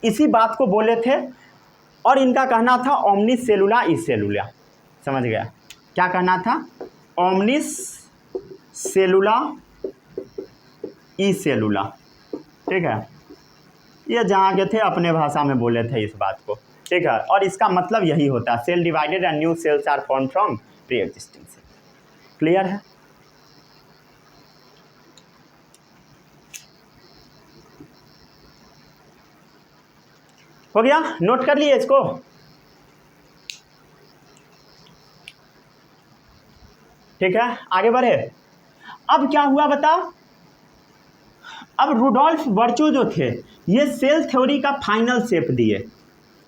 इसी बात को बोले थे, और इनका कहना था ओमनिस सेलुला इज सेलुला। समझ गया? क्या कहना था? ओमनिस सेलुला इज सेलुला। ठीक है, ये जहाँ के थे अपने भाषा में बोले थे इस बात को। ठीक है, और इसका मतलब यही होता है, cell divided and new cells are form from pre existing cell. Clear है? हो गया? नोट कर लिए इसको? ठीक है, आगे बढ़े। अब क्या हुआ बताओ? अब रुडोल्फ वर्चो जो थे ये सेल थ्योरी का फाइनल शेप दिए।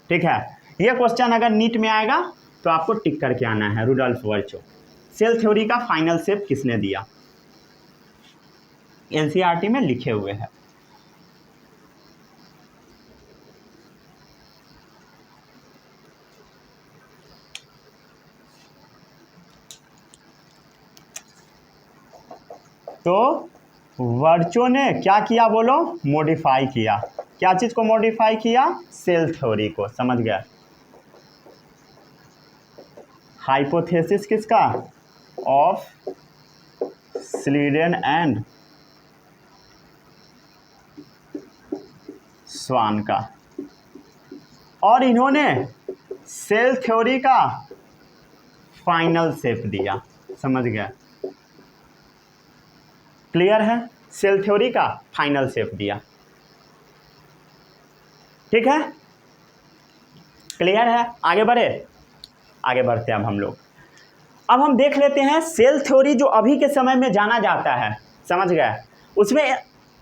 ठीक है, ये क्वेश्चन अगर नीट में आएगा तो आपको टिक करके आना है। रुडोल्फ वर्चो सेल थ्योरी का फाइनल शेप किसने दिया? एनसीईआरटी में लिखे हुए हैं। तो वर्चो ने क्या किया बोलो? मॉडिफाई किया। क्या चीज को मॉडिफाई किया? सेल थ्योरी को। समझ गया? हाइपोथेसिस किसका? ऑफ स्लीडन एंड स्वान का। और इन्होंने सेल थ्योरी का फाइनल शेप दिया। समझ गया? क्लियर है? सेल थ्योरी का फाइनल शेप दिया। ठीक है, क्लियर है? आगे बढ़े? आगे बढ़ते हैं अब हम लोग। अब हम देख लेते हैं सेल थ्योरी जो अभी के समय में जाना जाता है। समझ गए? उसमें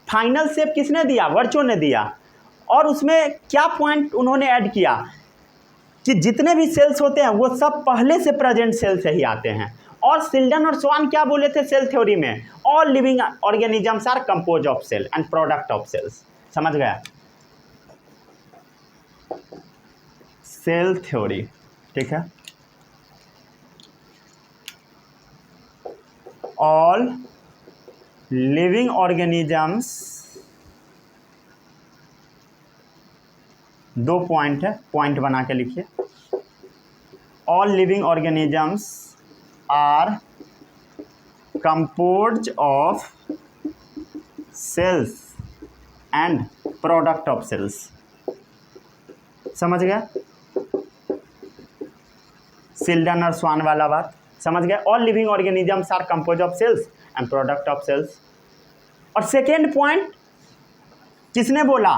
फाइनल शेप किसने दिया? वर्चो ने दिया। और उसमें क्या पॉइंट उन्होंने ऐड किया कि जितने भी सेल्स होते हैं वो सब पहले से प्रेजेंट सेल से ही आते हैं। और सिल्डन और स्वान क्या बोले थे सेल थ्योरी में? All living organisms are compose of cell and product of cells. समझ गया? सेल थ्योरी, ठीक है। ऑल लिविंग ऑर्गेनिजम्स, दो पॉइंट है, पॉइंट बना के लिखिए। All living organisms are composed of cells and product of cells। समझ गया? सिल्डन और स्वान वाला बात समझ गया? All living organisms are compose of cells and product of cells. और सेकेंड पॉइंट किसने बोला?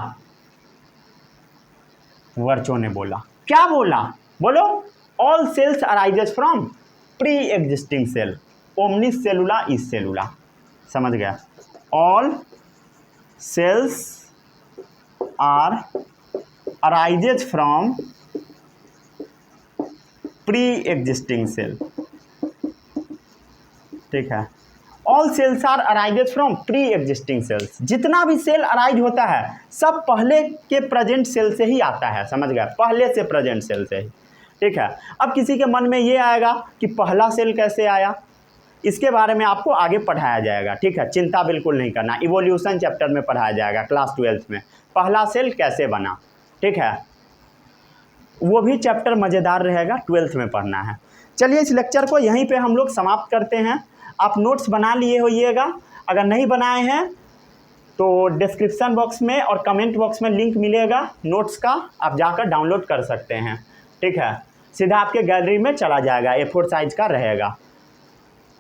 वर्चो ने बोला। क्या बोला? बोलो। All cells arises from pre existing cell, ओमनिस सेलुला इज सेलुला। समझ गया? All cells are arises from pre existing cell. ठीक है, all cells are arises from pre existing cells. जितना भी सेल अराइज होता है सब पहले के प्रेजेंट सेल से ही आता है। समझ गया? पहले से प्रेजेंट सेल से ही। ठीक है, अब किसी के मन में ये आएगा कि पहला सेल कैसे आया? इसके बारे में आपको आगे पढ़ाया जाएगा, ठीक है, चिंता बिल्कुल नहीं करना। इवोल्यूशन चैप्टर में पढ़ाया जाएगा क्लास 12th में, पहला सेल कैसे बना, ठीक है, वो भी चैप्टर मज़ेदार रहेगा, 12th में पढ़ना है। चलिए इस लेक्चर को यहीं पे हम लोग समाप्त करते हैं। आप नोट्स बना लिए होइएगा, अगर नहीं बनाए हैं तो डिस्क्रिप्शन बॉक्स में और कमेंट बॉक्स में लिंक मिलेगा नोट्स का, आप जाकर डाउनलोड कर सकते हैं, ठीक है, सीधा आपके गैलरी में चला जाएगा, A4 साइज़ का रहेगा,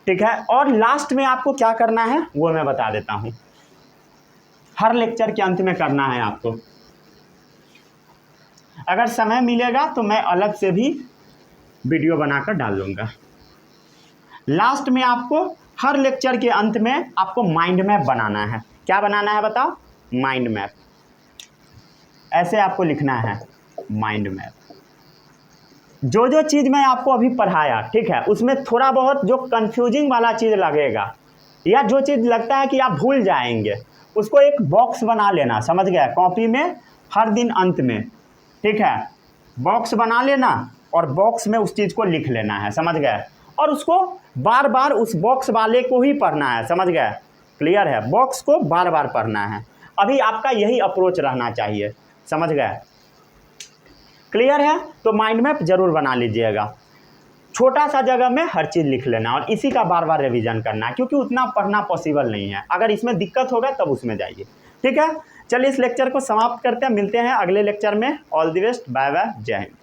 ठीक है। और लास्ट में आपको क्या करना है वो मैं बता देता हूँ, हर लेक्चर के अंत में करना है आपको, अगर समय मिलेगा तो मैं अलग से भी वीडियो बनाकर डाल दूँगा। लास्ट में आपको हर लेक्चर के अंत में आपको माइंड मैप बनाना है। क्या बनाना है बताओ? Mind map. ऐसे आपको लिखना है माइंड मैप। जो जो चीज़ मैं आपको अभी पढ़ाया, ठीक है, उसमें थोड़ा बहुत जो कंफ्यूजिंग वाला चीज़ लगेगा या जो चीज़ लगता है कि आप भूल जाएंगे, उसको एक बॉक्स बना लेना, समझ गए, कॉपी में हर दिन अंत में, ठीक है, बॉक्स बना लेना और बॉक्स में उस चीज़ को लिख लेना है, समझ गए, और उसको बार बार उस बॉक्स वाले को ही पढ़ना है, समझ गए, क्लियर है, बॉक्स को बार बार पढ़ना है। अभी आपका यही अप्रोच रहना चाहिए, समझ गए, क्लियर है। तो माइंड मैप जरूर बना लीजिएगा, छोटा सा जगह में हर चीज़ लिख लेना और इसी का बार बार रिवीजन करना, क्योंकि उतना पढ़ना पॉसिबल नहीं है, अगर इसमें दिक्कत होगा तब उसमें जाइए, ठीक है। चलिए इस लेक्चर को समाप्त करते हैं, मिलते हैं अगले लेक्चर में। All the best, bye bye, जय हिंद।